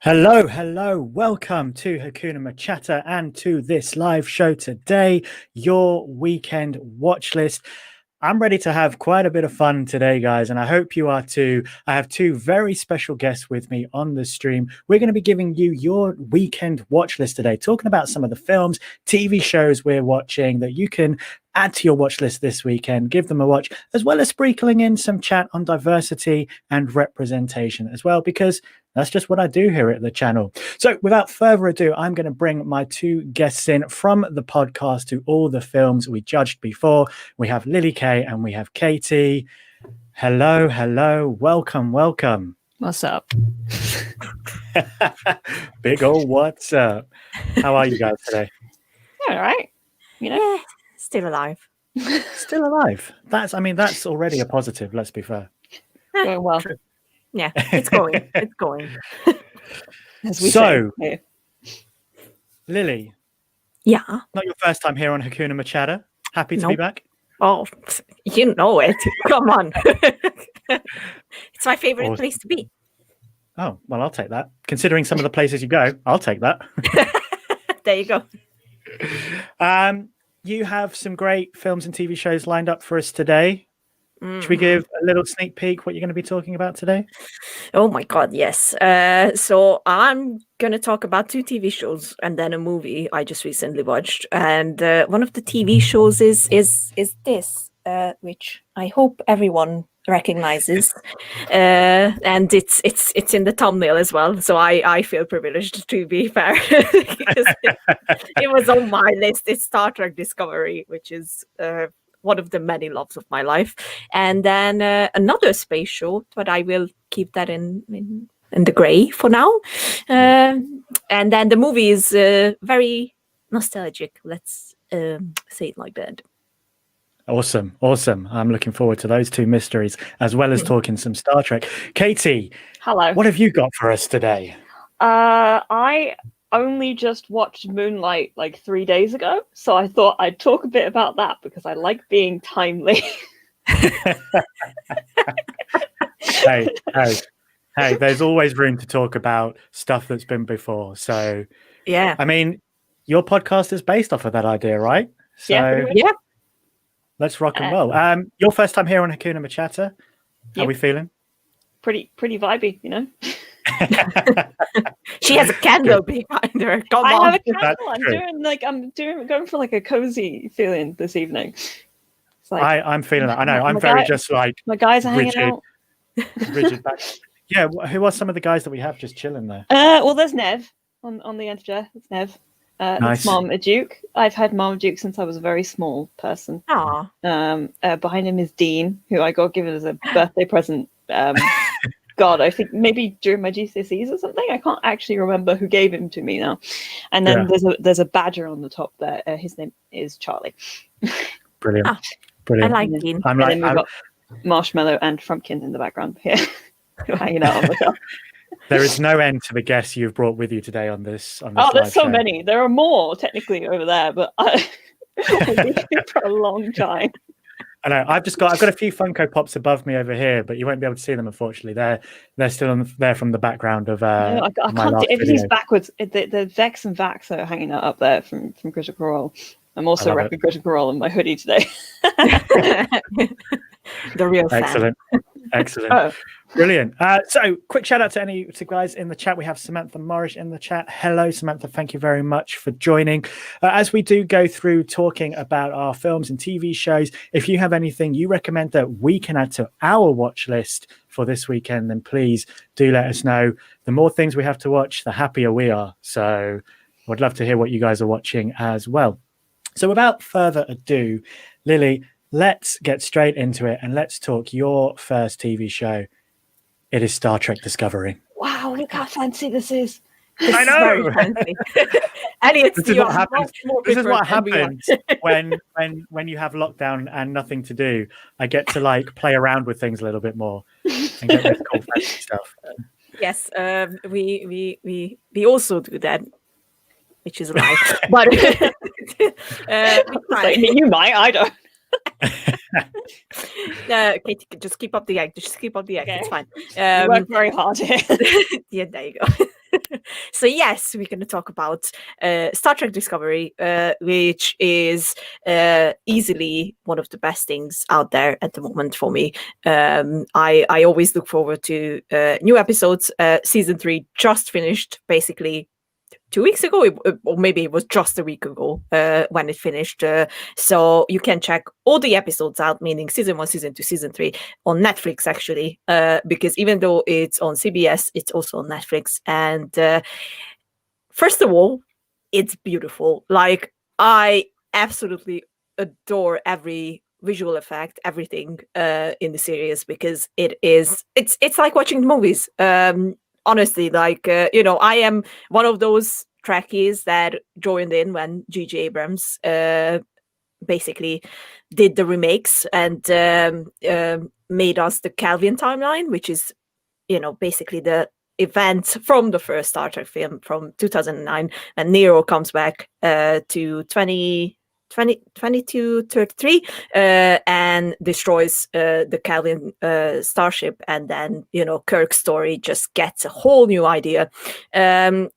Hello, hello. Welcome to Hakuna MaChatter and to this live show today, your weekend watch list. I'm ready to have quite a bit of fun today, guys, and I hope you are too. I have two very special guests with me on the stream. We're going to be giving you your weekend watch list today, talking about some of the films, TV shows we're watching that you can add to your watch list this weekend, give them a watch, as well as sprinkling in some chat on diversity and representation as well, because that's just what I do here at the channel. So without further ado, I'm going to bring my two guests in from the podcast to all the films we judged before. We have Lily Kay and we have Katie. Hello, hello. Welcome, welcome. What's up? Big old what's up. How are you guys today? All right. You know, Yeah, still alive. Still alive. That's already a positive, let's be fair. going well. True. Yeah, it's going. It's going. As we So- say. Lily, Yeah. not your first time here on Hakuna MaChatter. Happy to be Nope. back. Oh, you know it. Come on. It's my favorite Awesome. place to be. Oh, well, I'll take that. Considering some of the places you go, I'll take that. There you go. You have some great films and TV shows lined up for us today. Should we Mhm. give a little sneak peek what you're going to be talking about today? Oh my God, yes. So I'm gonna talk about two TV shows and then a movie I just recently watched. And one of the TV shows is this, which I hope everyone recognizes. And it's in the thumbnail as well. So I feel privileged, to be fair, because it was on my list. It's Star Trek Discovery, which is one of the many loves of my life. And then another space show, but I will keep that in the gray for now. And then the movie is very nostalgic. Let's say it like that. Awesome. I'm looking forward to those two mysteries, as well as talking some Star Trek. Katie, Hello. what have you got for us today? I only just watched Moonlight like 3 days ago, so I thought I'd talk a bit about that because I like being timely. Hey, there's always room to talk about stuff that's been before. So, Yeah. I mean, your podcast is based off of that idea, right? So Yeah, pretty much. Yeah. let's rock and roll. Your first time here on Hakuna MaChatter. How Yep. we feeling? Pretty vibey, you know. She has a candle behind her. Come I on. have a That's candle. I'm going for like a cozy feeling this evening. It's like I'm feeling that. I know. my I'm very guy- just like my guys are hanging rigid. out. rigid back. Yeah. Who are some of the guys that we have just chilling there? Well, there's Nev on the integer. It's Nev. Nice. It's Marmaduke. I've had Marmaduke since I was a very small person. Aw. Behind him is Dean, who I got given as a birthday present. God, I think maybe during my GCSEs or something. I can't actually remember who gave him to me now. And then there's a badger on the top there. His name is Charlie. Brilliant. Ah, I Brilliant. like Dean. I'm And like, then we've got Marshmallow and Frumpkin in the background here, who are hanging out on the top. there is no end to the guests you've brought with you today on this. Oh, live there's so show. many. There are more technically over there, but I've been here for a long time. I know. I've got a few Funko Pops above me over here, but you won't be able to see them, unfortunately. They're still there from the background of No, I my can't. last Everything's video. backwards. The Vex and Vax are hanging out up there from Critical Role. I'm also love it. repping Critical Role in my hoodie today. The real fan. Excellent. Oh, Brilliant. So quick shout out to guys in the chat. We have Samantha Morris in the chat. Hello, Samantha. Thank you very much for joining. As we do go through talking about our films and TV shows, if you have anything you recommend that we can add to our watch list for this weekend, then please do let us know. The more things we have to watch, the happier we are. So I'd love to hear what you guys are watching as well. So without further ado, Lily, let's get straight into it and let's talk your first TV show. It is Star Trek Discovery. wow! Look how fancy this is. This I is know. very fancy. Elliot, This is you what are happens. much more This is what different than we are. happens when you have lockdown and nothing to do. I get to like play around with things a little bit more and get this cool fancy stuff. Yes, we also do that, which is a lie. But we try. Like, you might. I don't. Katie, just keep up the act. Just keep up the act. Okay. It's fine. You work very hard here. Yeah, there you go. So yes, we're going to talk about Star Trek Discovery, which is easily one of the best things out there at the moment for me. I always look forward to new episodes. Season 3 just finished basically 2 weeks ago, or maybe it was just a week ago when it finished. So you can check all the episodes out, meaning season 1, season 2, season 3, on Netflix, actually, because even though it's on CBS, it's also on Netflix. And first of all, it's beautiful. Like, I absolutely adore every visual effect, everything in the series, because it's like watching movies. Honestly, like, I am one of those Trekkies that joined in when J.J. Abrams basically did the remakes and made us the Kelvin timeline, which is, basically the event from the first Star Trek film from 2009, and Nero comes back to 2233 and destroys the Kelvin starship, and then Kirk's story just gets a whole new idea. And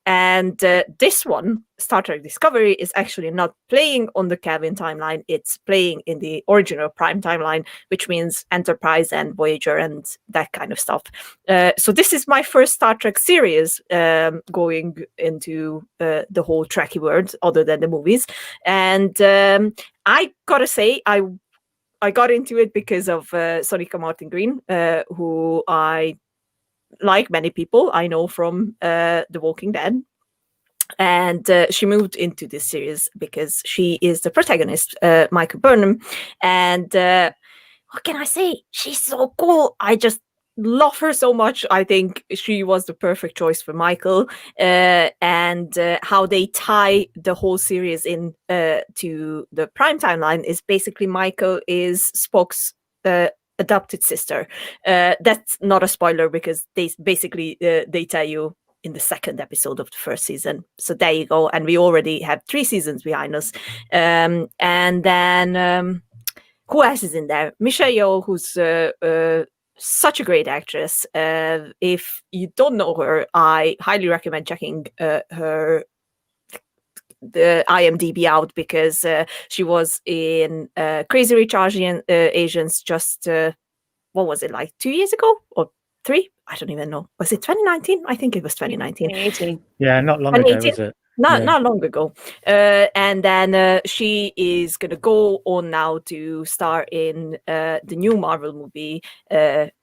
this one, Star Trek Discovery, is actually not playing on the Kelvin timeline, it's playing in the original Prime timeline, which means Enterprise and Voyager and that kind of stuff. So this is my first Star Trek series going into the whole Trekkie world, other than the movies. And I gotta say, I got into it because of Sonika Martin Green, who I, like many people I know from The Walking Dead. And she moved into this series because she is the protagonist, Michael Burnham. And what can I say? She's so cool. I just love her so much. I think she was the perfect choice for Michael. And how they tie the whole series in to the Prime timeline is basically Michael is Spock's adopted sister. That's not a spoiler because they basically they tell you in the second episode of the first season. So there you go. And we already have 3 seasons behind us. And then who else is in there? Michelle Yeoh, who's such a great actress. If you don't know her, I highly recommend checking the IMDb out, because she was in Crazy Rich Asians just, what was it, like 2 years ago or 3? I don't even know. Was it 2019? I think it was 2019. 2018. Yeah, not long ago, was it? Not long ago. And then she is going to go on now to star in the new Marvel movie,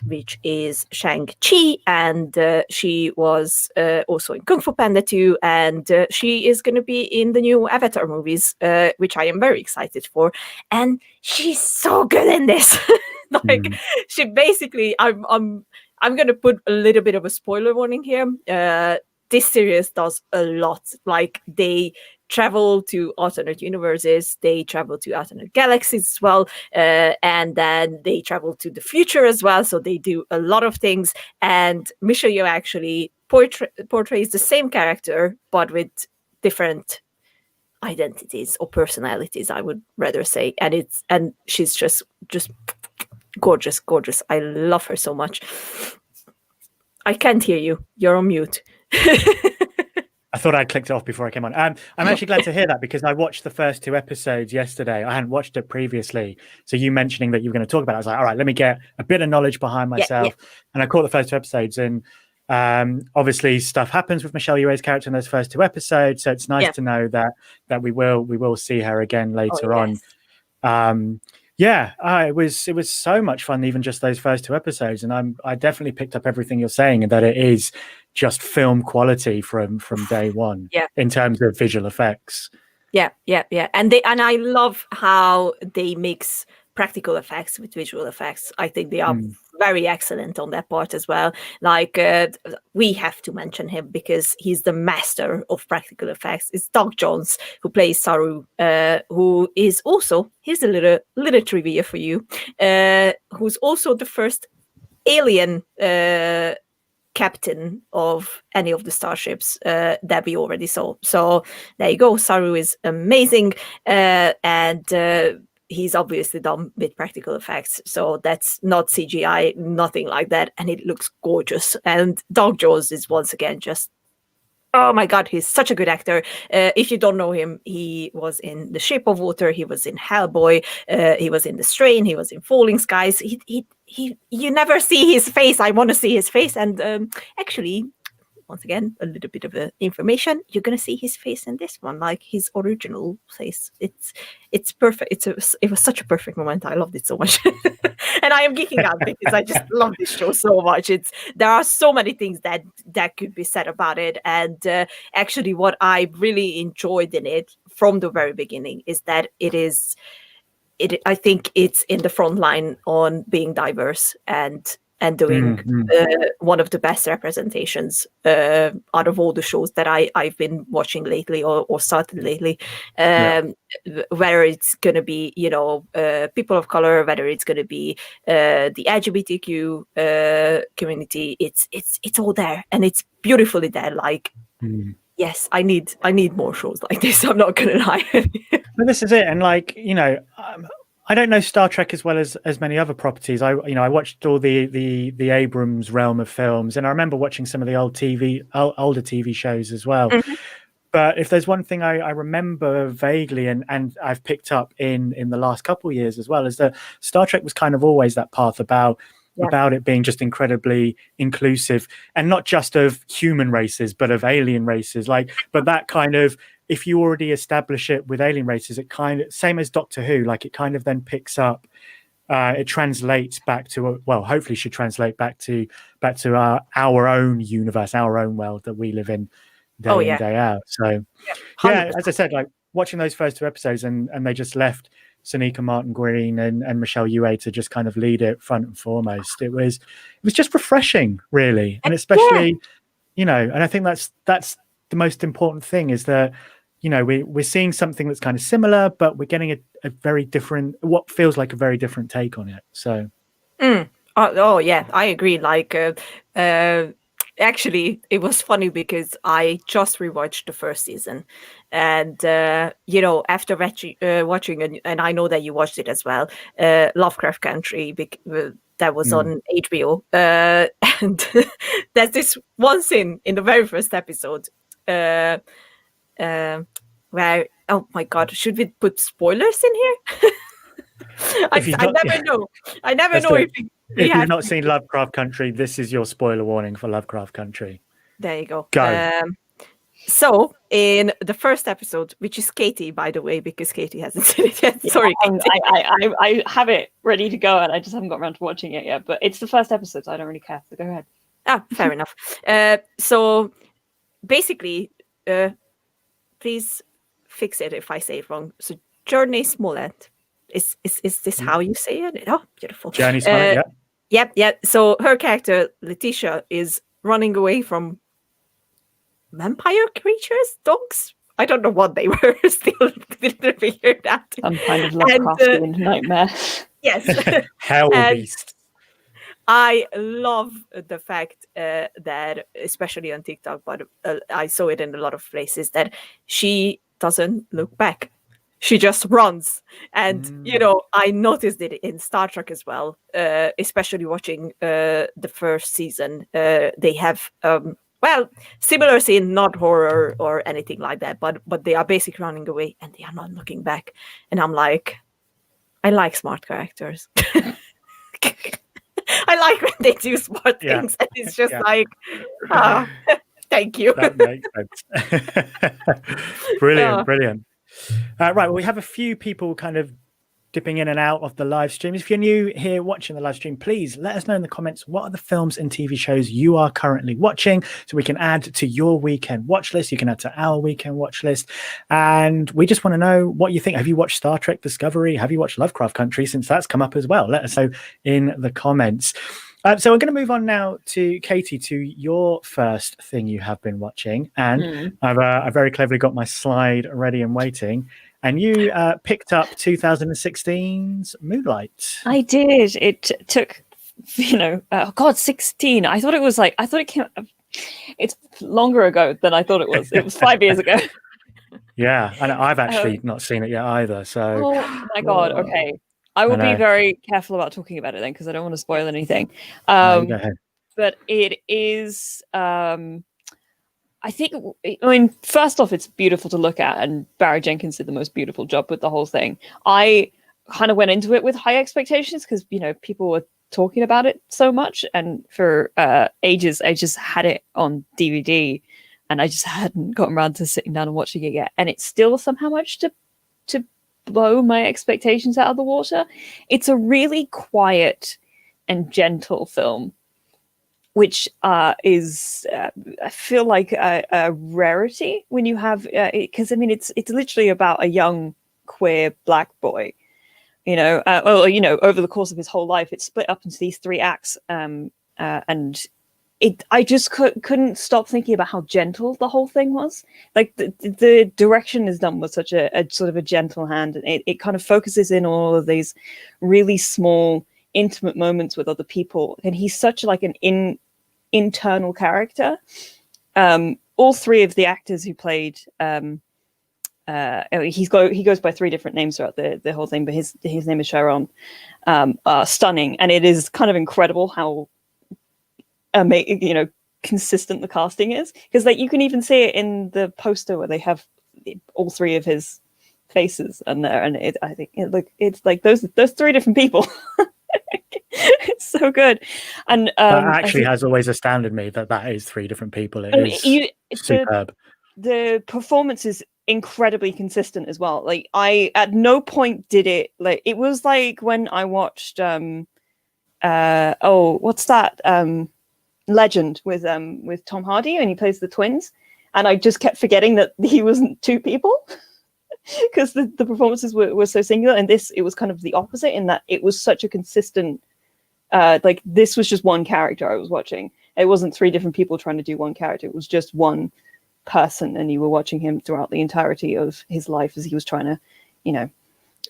which is Shang-Chi. And she was also in Kung Fu Panda 2. And she is going to be in the new Avatar movies, which I am very excited for. And she's so good in this. She basically, I'm going to put a little bit of a spoiler warning here. This series does a lot. Like, they travel to alternate universes, they travel to alternate galaxies as well, and then they travel to the future as well. So they do a lot of things. And Michelle Yeoh actually portrays the same character, but with different identities or personalities, I would rather say. And she's just gorgeous. I love her so much. I can't hear you. You're on mute. I thought I'd clicked it off before I came on. I'm actually glad to hear that, because I watched the first 2 episodes yesterday. I hadn't watched it previously. So you mentioning that you were going to talk about it, I was like, all right, let me get a bit of knowledge behind myself. Yeah. And I caught the first 2 episodes, and obviously stuff happens with Michelle Yeoh's character in those first 2 episodes. So it's nice to know that we will see her again later on. It was so much fun, even just those first 2 episodes, and I definitely picked up everything you're saying, and that it is just film quality from day one in terms of visual effects. Yeah. And I love how they mix practical effects with visual effects. I think they are very excellent on that part as well. Like, we have to mention him because he's the master of practical effects. It's Doug Jones, who plays Saru, who is also, here's a little trivia for you, who's also the first alien captain of any of the starships that we already saw. So there you go. Saru is amazing, and he's obviously done with practical effects, so that's not CGI, nothing like that, and it looks gorgeous. And Doug Jones is once again just Oh my God, he's such a good actor. If you don't know him, he was in The Shape of Water, he was in Hellboy, he was in The Strain, he was in Falling Skies. You never see his face. I want to see his face. And actually, once again, a little bit of information. You're gonna see his face in this one, like his original face. It's perfect. It was such a perfect moment. I loved it so much, and I am geeking out because I just love this show so much. There are so many things that could be said about it, and actually, what I really enjoyed in it from the very beginning is that I think it's in the front line on being diverse and doing one of the best representations out of all the shows that I've been watching lately or started lately. Whether it's going to be, people of color, whether it's going to be the LGBTQ community, it's all there and it's beautifully there. Like, yes, I need more shows like this. I'm not going to lie. But this is it, and like I don't know Star Trek as well as many other properties. I watched all the Abrams realm of films, and I remember watching some of the older TV shows as well. Mm-hmm. But if there's one thing I remember vaguely, and I've picked up in the last couple of years as well, is that Star Trek was kind of always that path about it being just incredibly inclusive, and not just of human races, but of alien races. But that kind of, if you already establish it with alien races, it kind of, same as Doctor Who, like it kind of then picks up, it translates back to, hopefully should translate back to our own universe, our own world that we live in day in, day out. So as I said, like watching those first 2 episodes and they just left Sonika Martin Green and Michelle Yeoh to just kind of lead it front and foremost. It was just refreshing, really. And especially, and I think that's the most important thing, is that we're seeing something that's kind of similar, but we're getting a very different, what feels like a very different take on it. So I agree. Like actually, it was funny because I just rewatched the first season, and after watching, and I know that you watched it as well, Lovecraft Country, that was on HBO, and there's this one scene in the very first episode where, oh my God, should we put spoilers in here? I never know if you've not seen Lovecraft Country, this is your spoiler warning for Lovecraft Country. There you go. Go. So in the first episode, which is Katie, by the way, because Katie hasn't seen it yet. Sorry, I have it ready to go, and I just haven't got around to watching it yet. But it's the first episode, so I don't really care. So go ahead. Fair enough. So basically, please fix it if I say it wrong. So Journey Smollett. Is this how you say it? Oh, beautiful. Journey Smollett, yeah. So her character, Letitia, is running away from vampire creatures, dogs. I don't know what they were. Still didn't figure that. Some kind of Lovecraftian nightmare. Yes. Hell beast. I love the fact that, especially on TikTok, but I saw it in a lot of places, that she doesn't look back. She just runs. And, I noticed it in Star Trek as well, especially watching the first season. They have, similar scene, not horror or anything like that, but they are basically running away and they are not looking back. And I'm like, I like smart characters. I like when they do smart things, and it's just like, thank you. That makes sense. Brilliant. Right, well, we have a few people kind of dipping in and out of the live stream. If you're new here watching the live stream, please let us know in the comments what are the films and TV shows you are currently watching, so we can add to your weekend watch list. You can add to our weekend watch list, and we just want to know what you think. Have you watched Star Trek Discovery? Have you watched Lovecraft Country, since that's come up as well? Let us know in the comments. So we're going to move on now to Katie, to your first thing you have been watching, and I've very cleverly got my slide ready and waiting. And you picked up 2016's Moonlight. I did. It took, 16. I thought it came. It's longer ago than I thought it was. It was 5 years ago. Yeah, and I've actually not seen it yet either. So. Oh my God. Okay. I will be very careful about talking about it then, because I don't want to spoil anything. No, go ahead. But it is I think, I mean, first off, it's beautiful to look at, and Barry Jenkins did the most beautiful job with the whole thing. I kind of went into it with high expectations because, you know, people were talking about it so much, and for ages, I just had it on DVD, and I just hadn't gotten around to sitting down and watching it yet. And it's still somehow managed to blow my expectations out of the water. It's a really quiet and gentle film, which is I feel like a rarity when you have, because I mean it's literally about a young queer black boy, you know, over the course of his whole life. It's split up into these 3 acts, and I just couldn't stop thinking about how gentle the whole thing was. Like the direction is done with such a sort of a gentle hand, and it kind of focuses in on all of these really small, intimate moments with other people, and he's such like an internal character. All 3 of the actors who played, he goes by 3 different names throughout the whole thing, but his name is Sharon. Are stunning, and it is kind of incredible how consistent the casting is, because like you can even see it in the poster where they have all 3 of his faces on there, and I think it's like those 3 different people. It's so good. And that actually has always astounded me that is 3 different people. It is superb. The performance is incredibly consistent as well. Like I at no point did it, like it was like when I watched what's that Legend with Tom Hardy, and he plays the twins, and I just kept forgetting that he wasn't 2 people. Because the performances were so singular, and it was kind of the opposite in that it was such a consistent, like this was just one character I was watching. It wasn't 3 different people trying to do one character. It was just one person, and you were watching him throughout the entirety of his life as he was trying to, you know,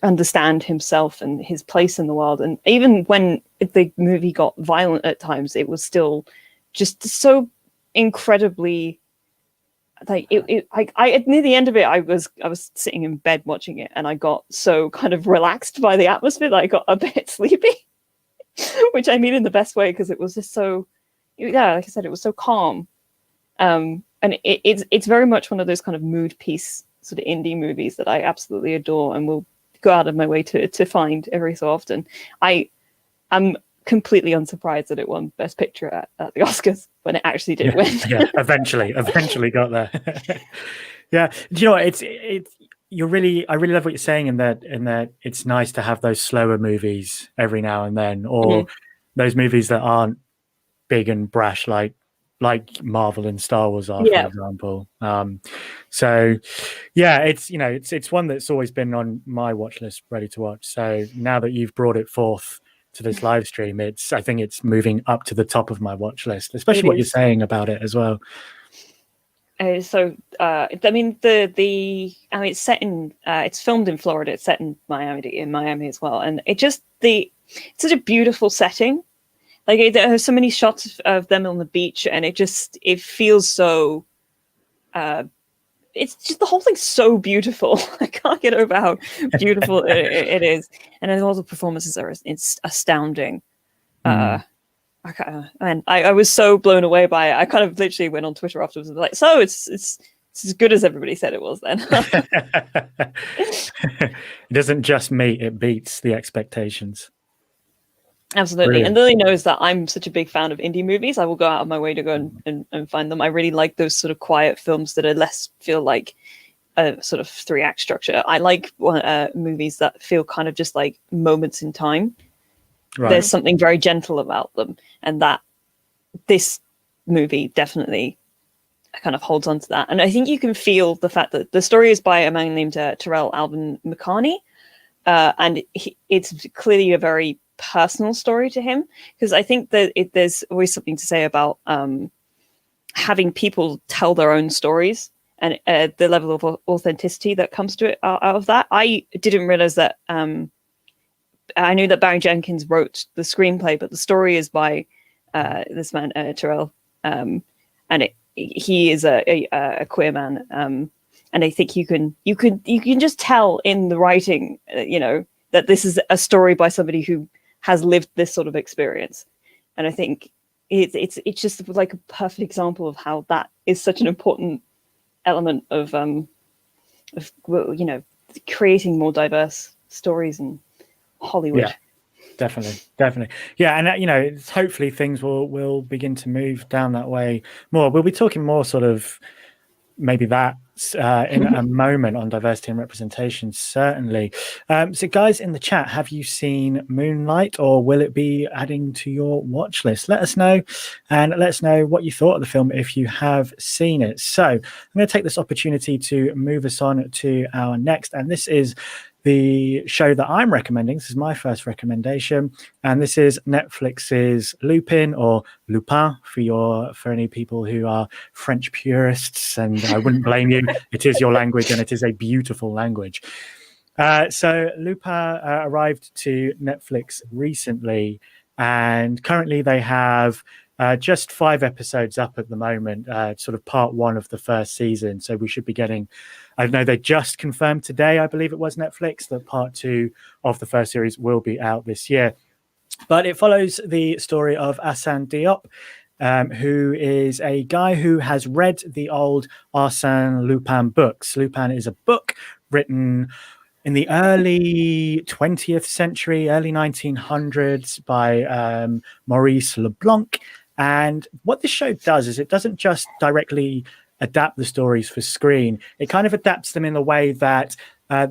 understand himself and his place in the world. And even when the movie got violent at times, it was still just so incredibly. Like near the end of it, I was sitting in bed watching it, and I got so kind of relaxed by the atmosphere that I got a bit sleepy, which I mean in the best way, because it was just so, yeah, like I said, it was so calm, and it's very much one of those kind of mood piece sort of indie movies that I absolutely adore and will go out of my way to find every so often. I'm completely unsurprised that it won Best Picture at the Oscars when it actually did win. Yeah, eventually got there. Yeah, do you know what? I really love what you're saying in that it's nice to have those slower movies every now and then, or those movies that aren't big and brash like Marvel and Star Wars are, for example. So yeah, it's one that's always been on my watch list, ready to watch. So now that you've brought it forth to this live stream, I think it's moving up to the top of my watch list, especially what you're saying about it as well. So I mean it's set in it's filmed in Florida. It's set in Miami as well, and it's such a beautiful setting. Like there are so many shots of them on the beach, and it feels so. It's just the whole thing's so beautiful. I can't get over how beautiful it is, and all the performances it's astounding. And I was so blown away by it. I kind of literally went on Twitter afterwards and was like, so it's as good as everybody said it was then. It doesn't just meet, it beats the expectations. Absolutely. Brilliant. And Lily knows that I'm such a big fan of indie movies. I will go out of my way to go and find them. I really like those sort of quiet films that are less feel like a sort of 3-act structure. I like movies that feel kind of just like moments in time. Right. There's something very gentle about them, and that this movie definitely kind of holds on to that. And I think you can feel the fact that the story is by a man named Terrell Alvin McCartney, and it's clearly a very personal story to him, because I think that there's always something to say about having people tell their own stories and the level of authenticity that comes to it out of that. I didn't realize that. I knew that Barry Jenkins wrote the screenplay, but the story is by this man Terrell, and he is a queer man, and I think you can just tell in the writing, that this is a story by somebody who has lived this sort of experience. And I think it's just like a perfect example of how that is such an important element of creating more diverse stories in Hollywood. Yeah, definitely. Yeah, and it's hopefully things will begin to move down that way more. We'll be talking more sort of maybe that in a moment on diversity and representation, certainly. So guys in the chat, have you seen Moonlight, or will it be adding to your watch list? Let us know, and let us know what you thought of the film if you have seen it. So I'm going to take this opportunity to move us on to our next, and this is the show that I'm recommending. This is my first recommendation, and this is Netflix's Lupin, or Lupin for any people who are French purists, and I wouldn't blame you. It is your language, and it is a beautiful language. So Lupin arrived to Netflix recently, and currently they have just 5 episodes up at the moment, sort of part 1 of the first season. So we should be getting, I know they just confirmed today, I believe it was Netflix, that part 2 of the first series will be out this year. But it follows the story of Arsène Diop, who is a guy who has read the old Arsène Lupin books. Lupin is a book written in the early 20th century, early 1900s by Maurice Leblanc. And what this show does is it doesn't just directly adapt the stories for screen. It kind of adapts them in the way that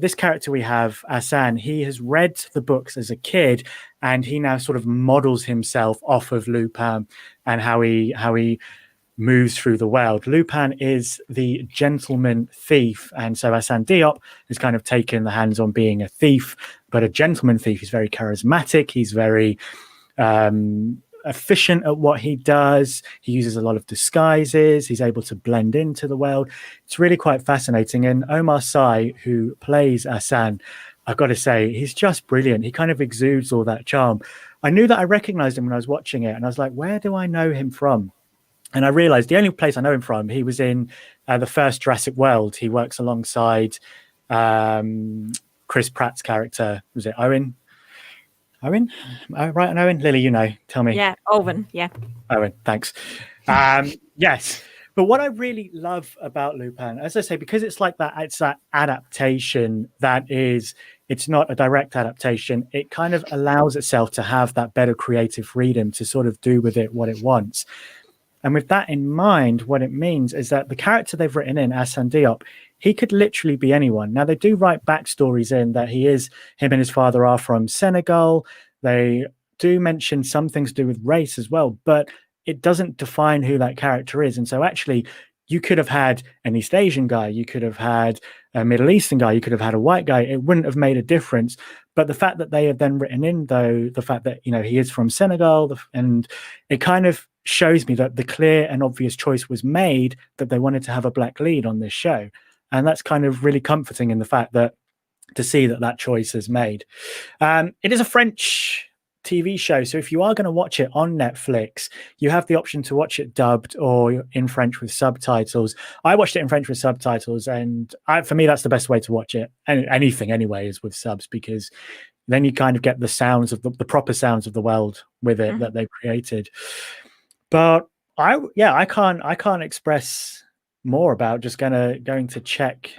this character we have, Arsène, he has read the books as a kid, and he now sort of models himself off of Lupin and how he moves through the world. Lupin is the gentleman thief, and so Arsène Diop has kind of taken the hands on being a thief, but a gentleman thief. He's very charismatic. He's very efficient at what he does. He uses a lot of disguises. He's able to blend into the world. It's really quite fascinating. And Omar Sy, who plays Arsène, I've got to say, he's just brilliant. He kind of exudes all that charm. I knew that I recognized him when I was watching it, and I was like, where do I know him from? And I realized the only place I know him from, he was in the first Jurassic World. He works alongside Chris Pratt's character. Was it Owen? Owen? Right on Owen? Lily, tell me. Yeah, Owen, yeah. Owen, thanks. Yes. But what I really love about Lupin, as I say, because it's like that, it's that adaptation it's not a direct adaptation. It kind of allows itself to have that better creative freedom to sort of do with it what it wants. And with that in mind, what it means is that the character they've written in, Arsène Diop, he could literally be anyone. Now, they do write backstories in that him and his father are from Senegal. They do mention some things to do with race as well, but it doesn't define who that character is. And so actually, you could have had an East Asian guy, you could have had a Middle Eastern guy, you could have had a white guy. It wouldn't have made a difference. But the fact that they have then written in, though, the fact that, he is from Senegal, and it kind of shows me that the clear and obvious choice was made that they wanted to have a black lead on this show. And that's kind of really comforting in the fact that to see that choice is made. It is a French TV show. So if you are going to watch it on Netflix, you have the option to watch it dubbed or in French with subtitles. I watched it in French with subtitles, and for me, that's the best way to watch it. And anything anyway is with subs, because then you kind of get the sounds of the proper sounds of the world with it that they've created. But I can't express more about just going to check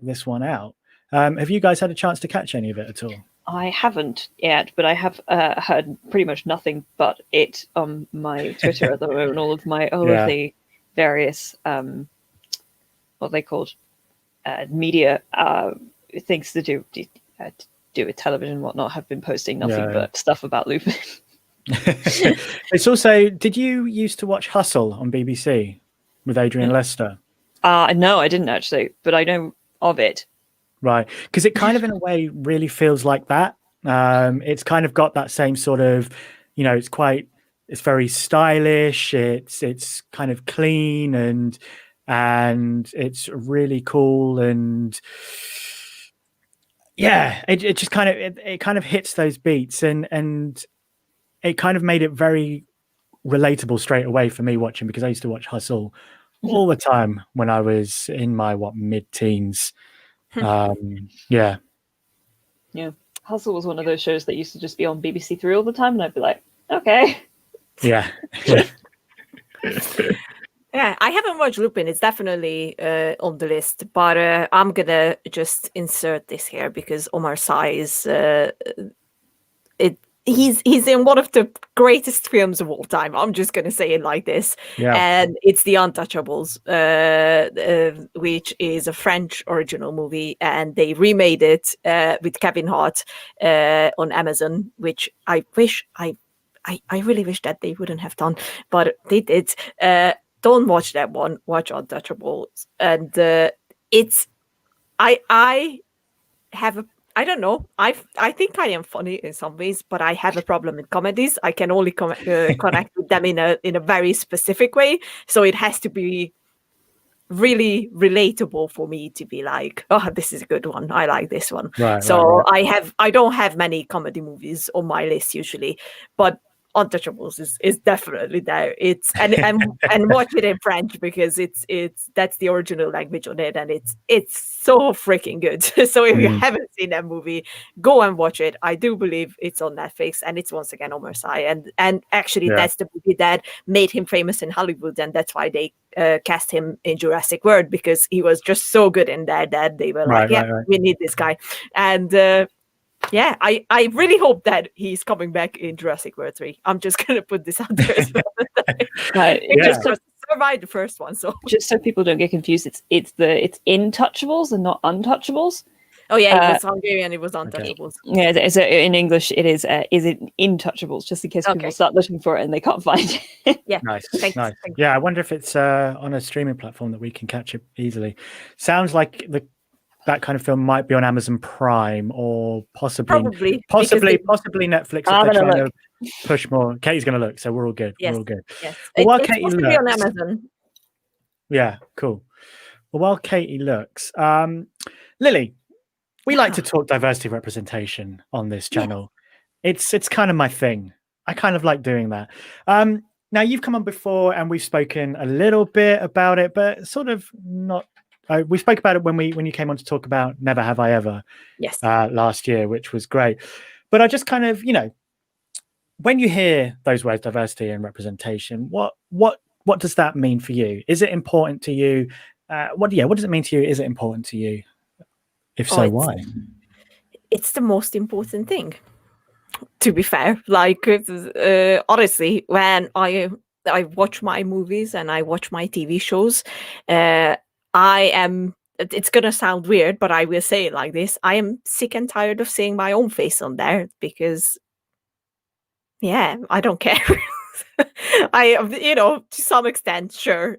this one out. Have you guys had a chance to catch any of it at all? I haven't yet, but I have heard pretty much nothing but it on my Twitter at the moment. All of the various what are they called, media things to do with television and whatnot have been posting nothing but stuff about Lupin. It's also, did you used to watch Hustle on BBC with Adrian Lester? No, I didn't actually, but I know of it. Right, because it kind of in a way really feels like that. It's kind of got that same sort of, it's very stylish. It's kind of clean and it's really cool, and yeah, it just kind of it kind of hits those beats, and it kind of made it very relatable straight away for me watching, because I used to watch Hustle all the time when I was in my mid-teens. Yeah. Hustle was one of those shows that used to just be on BBC Three all the time, and I'd be like, okay. Yeah. Yeah, I haven't watched Lupin. It's definitely on the list, but I'm gonna just insert this here because Omar Sy is it. He's in one of the greatest films of all time. I'm just gonna say it like this, Yeah. and it's The Untouchables, which is a French original movie, and they remade it with Kevin Hart on Amazon, which I really wish that they wouldn't have done, but they did. Don't watch that one. Watch Untouchables, and it's I have a I don't know. I think I am funny in some ways, but I have a problem with comedies. I can only connect with them in a very specific way. So it has to be really relatable for me to be like, oh, this is a good one. I like this one. Right. So I don't have many comedy movies on my list usually, but Untouchables is definitely there. It's and watch it in French because it's that's the original language on it, and it's so freaking good. So if you haven't seen that movie, go and watch it. I do believe it's on Netflix, and it's once again Omar Sy, and actually that's the movie that made him famous in Hollywood, and that's why they cast him in Jurassic World, because he was just so good in that they were like, we need this guy. And yeah, I really hope that he's coming back in Jurassic World 3. I'm just gonna put this out there as well. Just survived the first one, so just so people don't get confused, it's Intouchables and not Untouchables. Oh yeah, it was Hungarian. It was Untouchables. Okay. Yeah, so in English it is it Intouchables? Just in case people start looking for it and they can't find it. Yeah, nice. Thanks. Yeah, I wonder if it's on a streaming platform that we can catch it easily. Sounds like that kind of film might be on Amazon Prime or possibly Netflix. If they're trying to push more. Katie's going to look, so we're all good. Yes. We're all good. Yes. Well, while it's Katie looks, on Amazon. Yeah, cool. Well, while Katie looks, Lily, we like to talk diversity representation on this channel. Yeah. It's kind of my thing. I kind of like doing that. Now you've come on before and we've spoken a little bit about it, but sort of not. We spoke about it when you came on to talk about Never Have I Ever last year, which was great. But I just kind of, when you hear those words, diversity and representation, what does that mean for you? Is it important to you? What does it mean to you? Is it important to you? If so, why? It's the most important thing, to be fair. Like, honestly, when I watch my movies and I watch my TV shows, it's going to sound weird, but I will say it like this. I am sick and tired of seeing my own face on there because, I don't care. To some extent, sure,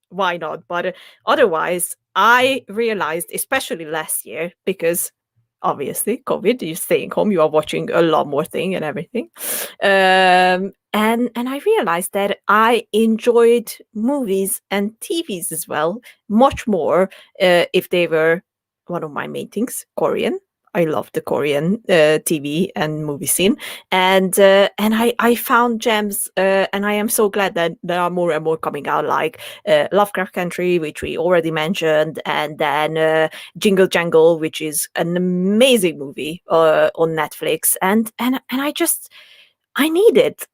why not? But otherwise, I realized, especially last year, because obviously COVID, you're staying home, you are watching a lot more thing and everything. And I realized that I enjoyed movies and TVs as well, much more if they were one of my main things, Korean. I love the Korean TV and movie scene, and I found gems, and I am so glad that there are more and more coming out, like Lovecraft Country, which we already mentioned, and then Jingle Jangle, which is an amazing movie on Netflix, and I need it.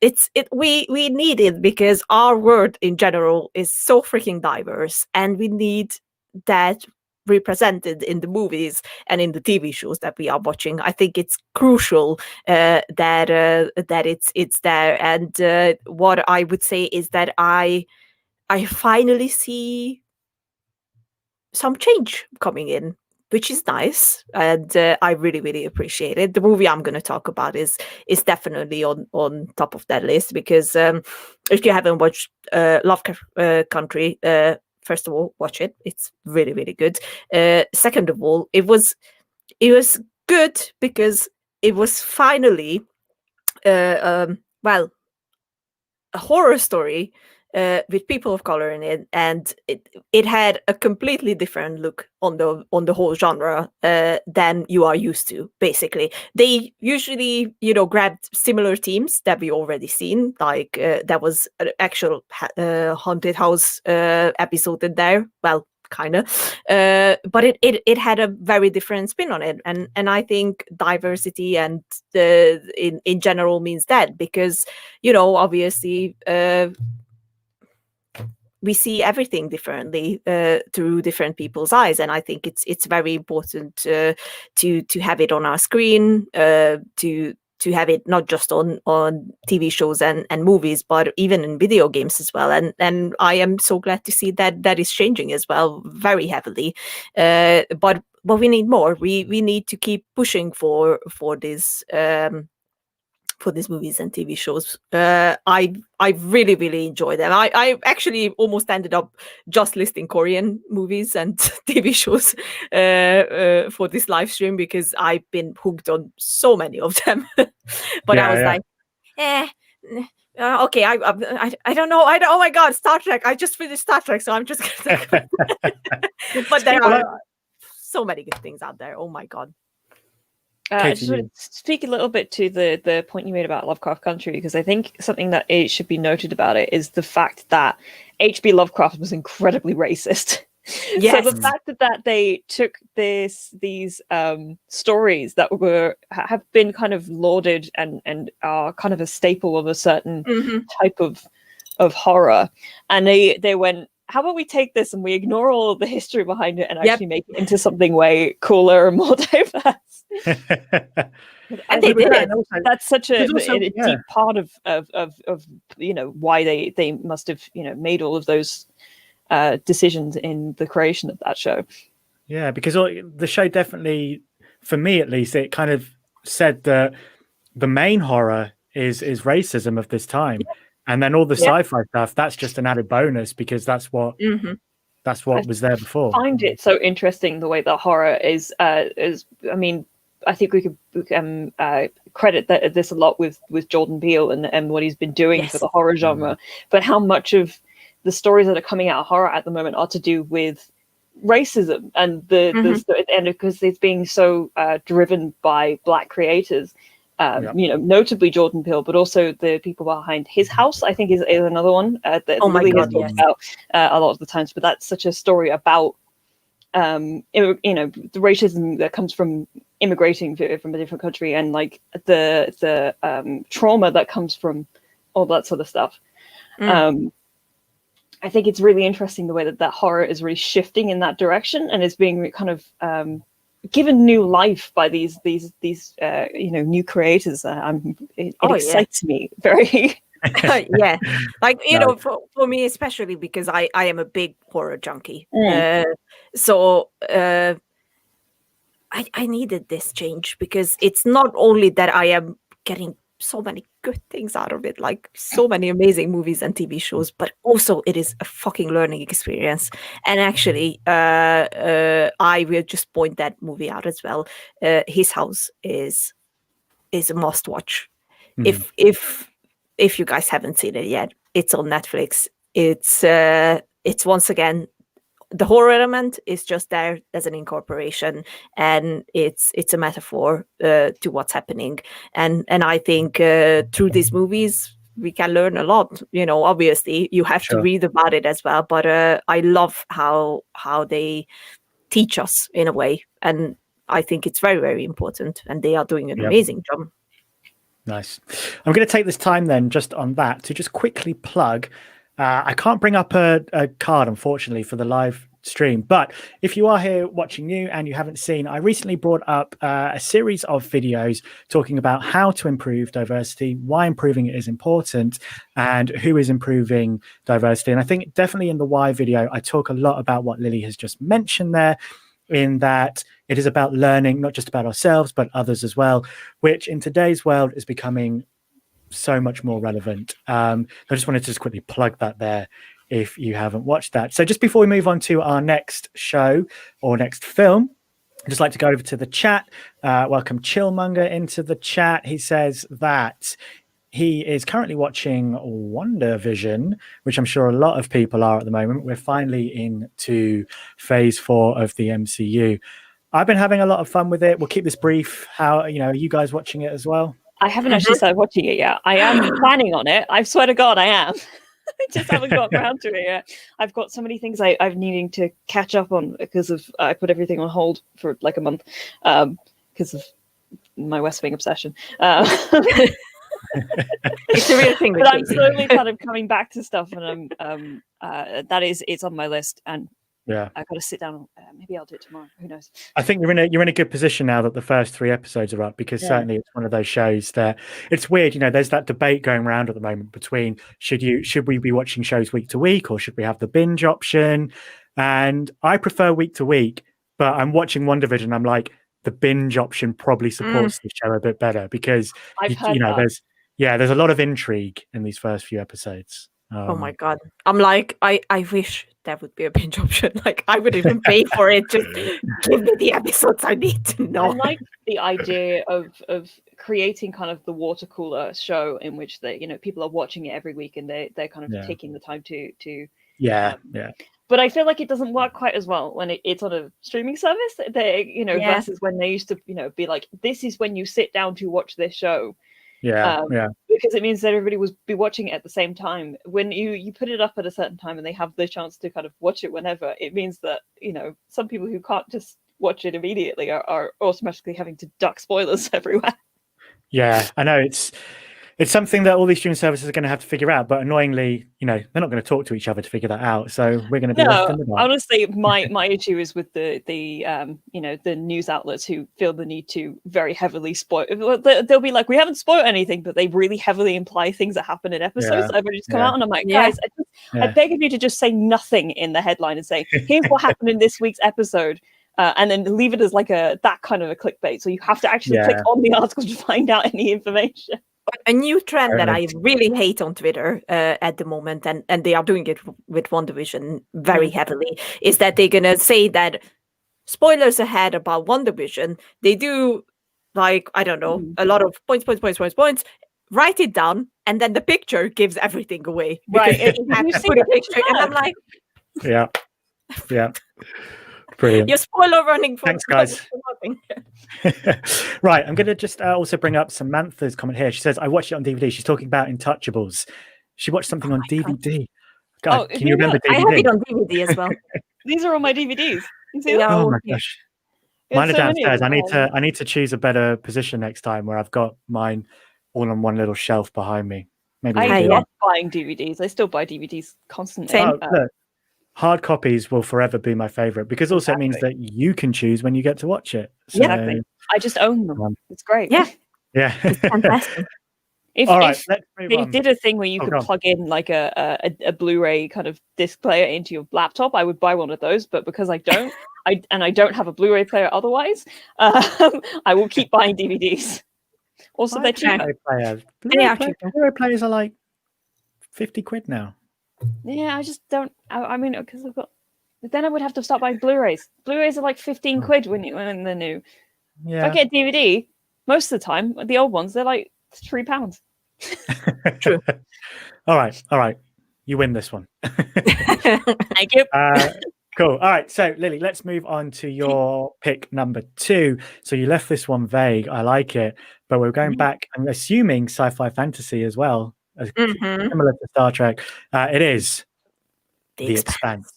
We need it because our world in general is so freaking diverse, and we need that represented in the movies and in the TV shows that we are watching. I think it's crucial that it's there. And what I would say is that I finally see some change coming in, which is nice, and I really, really appreciate it. The movie I'm going to talk about is definitely on top of that list, because if you haven't watched Lovecraft Country, first of all, watch it. It's really, really good. Second of all, it was good because it was finally a horror story with people of color in it, and it had a completely different look on the whole genre than you are used to. Basically, they usually grabbed similar themes that we already seen, like there was an actual haunted house episode in there. Well, kind of, but it had a very different spin on it, and I think diversity and in general means that, because obviously we see everything differently through different people's eyes, and I think it's very important to have it on our screen, to have it not just on TV shows and movies, but even in video games as well. And I am so glad to see that is changing as well, very heavily. But we need more. We need to keep pushing for this. For these movies and TV shows. I really, really enjoy them. I actually almost ended up just listing Korean movies and TV shows for this live stream, because I've been hooked on so many of them. But I was like, okay, I don't know. Oh my God, Star Trek. I just finished Star Trek, so I'm just gonna but there are so many good things out there. Oh my God. I just want to speak a little bit to the point you made about Lovecraft Country, because I think something that it should be noted about it is the fact that H.P. Lovecraft was incredibly racist. Yes. So the fact that they took these stories that have been kind of lauded and are kind of a staple of a certain type of horror, and they went, how about we take this and we ignore all of the history behind it and actually make it into something way cooler and more diverse. And they did it. That's such a deep part of why they must have made all of those decisions in the creation of that show. Yeah, because the show definitely, for me at least, it kind of said that the main horror is racism of this time. And then all the sci-fi stuff, that's just an added bonus, because that's what was there before. I find it so interesting the way that horror is. I mean, I think we could credit this a lot with Jordan Peele and what he's been doing for the horror genre. But how much of the stories that are coming out of horror at the moment are to do with racism and and because it's being so driven by Black creators. Notably Jordan Peele, but also the people behind His House, I think is another one that Lily has talked about a lot of the times. But that's such a story about the racism that comes from immigrating from a different country, and like the trauma that comes from all that sort of stuff. I think it's really interesting the way that horror is really shifting in that direction and is being kind of given new life by these new creators. It excites me very. Like for me especially, because I am a big horror junkie. So I needed this change, because it's not only that I am getting so many good things out of it, like so many amazing movies and TV shows, but also it is a fucking learning experience. And actually, I will just point that movie out as well. His House is a must watch. If you guys haven't seen it yet, it's on Netflix. It's once again, the horror element is just there as an incorporation, and it's a metaphor to what's happening. And I think through these movies we can learn a lot. Obviously you have to read about it as well, but I love how they teach us in a way, and I think it's very, very important, and they are doing an amazing job. Nice. I'm going to take this time then, just on that, to just quickly plug. I can't bring up a card, unfortunately, for the live stream, but if you are here watching new and you haven't seen, I recently brought up a series of videos talking about how to improve diversity, why improving it is important, and who is improving diversity. And I think definitely in the why video, I talk a lot about what Lily has just mentioned there, in that it is about learning, not just about ourselves, but others as well, which in today's world is becoming so much more relevant. I just wanted to just quickly plug that there if you haven't watched that. So just before we move on to our next show or next film, I'd just like to go over to the chat. Welcome Chillmonger into the chat. He says that he is currently watching WandaVision, which I'm sure a lot of people are at the moment. We're finally into phase 4 of the MCU. I've been having a lot of fun with it. We'll keep this brief. Are you guys watching it as well? I haven't actually started watching it yet. I am planning on it. I swear to God, I am. I just haven't got around to it yet. I've got so many things I'm needing to catch up on because of I put everything on hold for like a month because of my West Wing obsession. It's a real thing. But I'm slowly kind of coming back to stuff, and it's on my list, and Yeah, I've got to sit down. Maybe I'll do it tomorrow. Who knows? I think you're in a good position now that the first 3 episodes are up, because certainly it's one of those shows that it's weird. There's that debate going around at the moment between should we be watching shows week to week, or should we have the binge option? And I prefer week to week, but I'm watching WandaVision. I'm like, the binge option probably supports the show a bit better, because there's a lot of intrigue in these first few episodes. Oh my god! I'm like, I wish there would be a binge option. Like, I would even pay for it. Just give me the episodes I need to know. I like the idea of creating kind of the water cooler show in which people are watching it every week, and they're kind of taking the time to But I feel like it doesn't work quite as well when it's on a streaming service. Versus when they used to be like, this is when you sit down to watch this show. Because it means that everybody will be watching it at the same time. When you put it up at a certain time and they have the chance to kind of watch it whenever, it means that some people who can't just watch it immediately are automatically having to duck spoilers everywhere. Yeah, I know it's something that all these streaming services are going to have to figure out, but annoyingly, they're not going to talk to each other to figure that out. So we're going to be left in the dark. Honestly, my issue is with the news outlets who feel the need to very heavily spoil. They'll be like, we haven't spoiled anything, but they really heavily imply things that happen in episodes that have already just come out. And I'm like, guys, I beg of you to just say nothing in the headline and say, here's what happened in this week's episode. And then leave it as like that kind of a clickbait. So you have to actually click on the article to find out any information. A new trend that I really hate on Twitter at the moment, and they are doing it with WandaVision very heavily, is that they're going to say that spoilers ahead about WandaVision. They do, like, I don't know, a lot of points, write it down, and then the picture gives everything away. Right. You have to put a picture, and I'm like... Yeah. Brilliant. You're spoiler running for Thanks, guys. Right, I'm going to just also bring up Samantha's comment here. She says, I watched it on DVD. She's talking about Untouchables. She watched something on DVD. God, can you remember DVD? I have it on DVD as well. These are all my DVDs. You see that? Oh my gosh. Mine are downstairs. I need to choose a better position next time where I've got mine all on one little shelf behind me. Maybe I love buying DVDs. I still buy DVDs constantly. Look, hard copies will forever be my favorite, because also it means that you can choose when you get to watch it. So, exactly. I just own them. It's great. Yeah. It's fantastic. If they did a thing where you could plug in like a Blu-ray kind of disc player into your laptop, I would buy one of those. But because I don't, I don't have a Blu-ray player otherwise, I will keep buying DVDs. Also, they're cheaper. Blu-ray players are like 50 quid now. Yeah, I just don't. I mean, because I've got. Then I would have to start buying Blu-rays. Blu-rays are like 15 quid when they're new. Yeah. If I get DVD, most of the time, the old ones, they're like £3. True. All right. You win this one. Thank you. Cool. All right. So, Lily, let's move on to your pick number 2. So you left this one vague. I like it, but we're going back. I'm assuming sci-fi fantasy as well. Similar to Star Trek. It is The Expanse.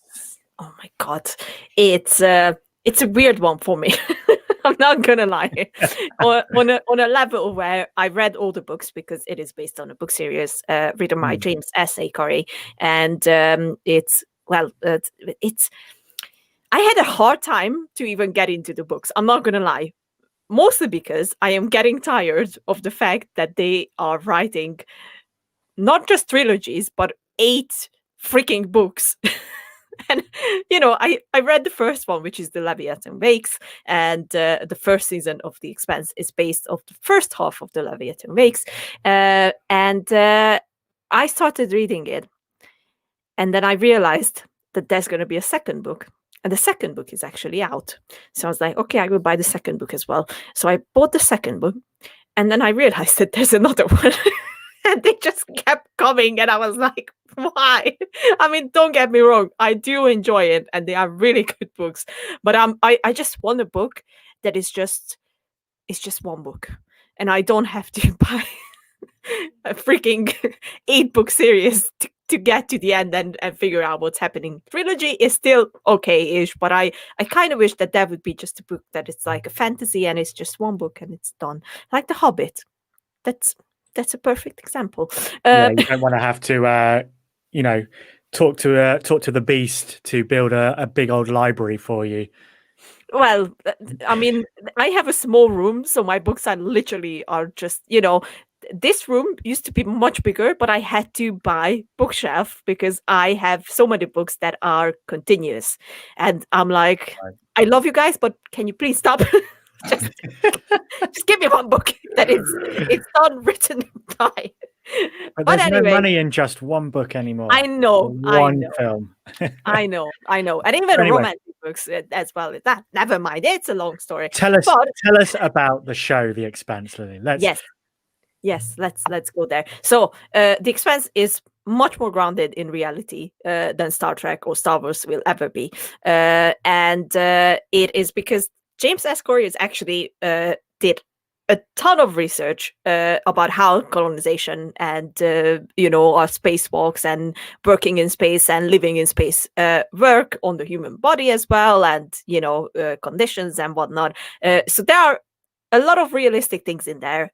Oh my god, it's a weird one for me. I'm not gonna lie. on a level where I read all the books, because it is based on a book series written by James S.A. Corey, and it's I had a hard time to even get into the books. I'm not gonna lie, mostly because I am getting tired of the fact that they are writing not just trilogies, but 8 freaking books. And, I read the first one, which is The Leviathan Wakes, and the first season of The Expanse is based off the first half of The Leviathan Wakes. And I started reading it, and then I realized that there's going to be a second book, and the second book is actually out. So I was like, okay, I will buy the second book as well. So I bought the second book, and then I realized that there's another one. And they just kept coming, and I was like, why? I mean, don't get me wrong, I do enjoy it, and they are really good books, but I just want a book that is just one book, and I don't have to buy a freaking 8-book series to get to the end and figure out what's happening. Trilogy is still okay-ish, but I kind of wish that would be just a book that it's like a fantasy and it's just one book and it's done, like The Hobbit. That's that's a perfect example. Yeah, you don't want to have to, talk to the beast to build a big old library for you. Well, I mean, I have a small room, so my books are just, this room used to be much bigger, but I had to buy bookshelf because I have so many books that are continuous. And I'm like, Right. I love you guys, but can you please stop? just, just give me one book that it's not written by. But But there's no anyway, money in just one book anymore. I know, One film. I know. And even Anyway. romantic books as well. That never mind. It's a long story. Tell us But about the show, The Expanse, Lily. Yes. Let's go there. So, The Expanse is much more grounded in reality than Star Trek or Star Wars will ever be, and it is because James S. Corey is actually did a ton of research about how colonization and our spacewalks and working in space and living in space work on the human body as well, and conditions and whatnot. So there are a lot of realistic things in there,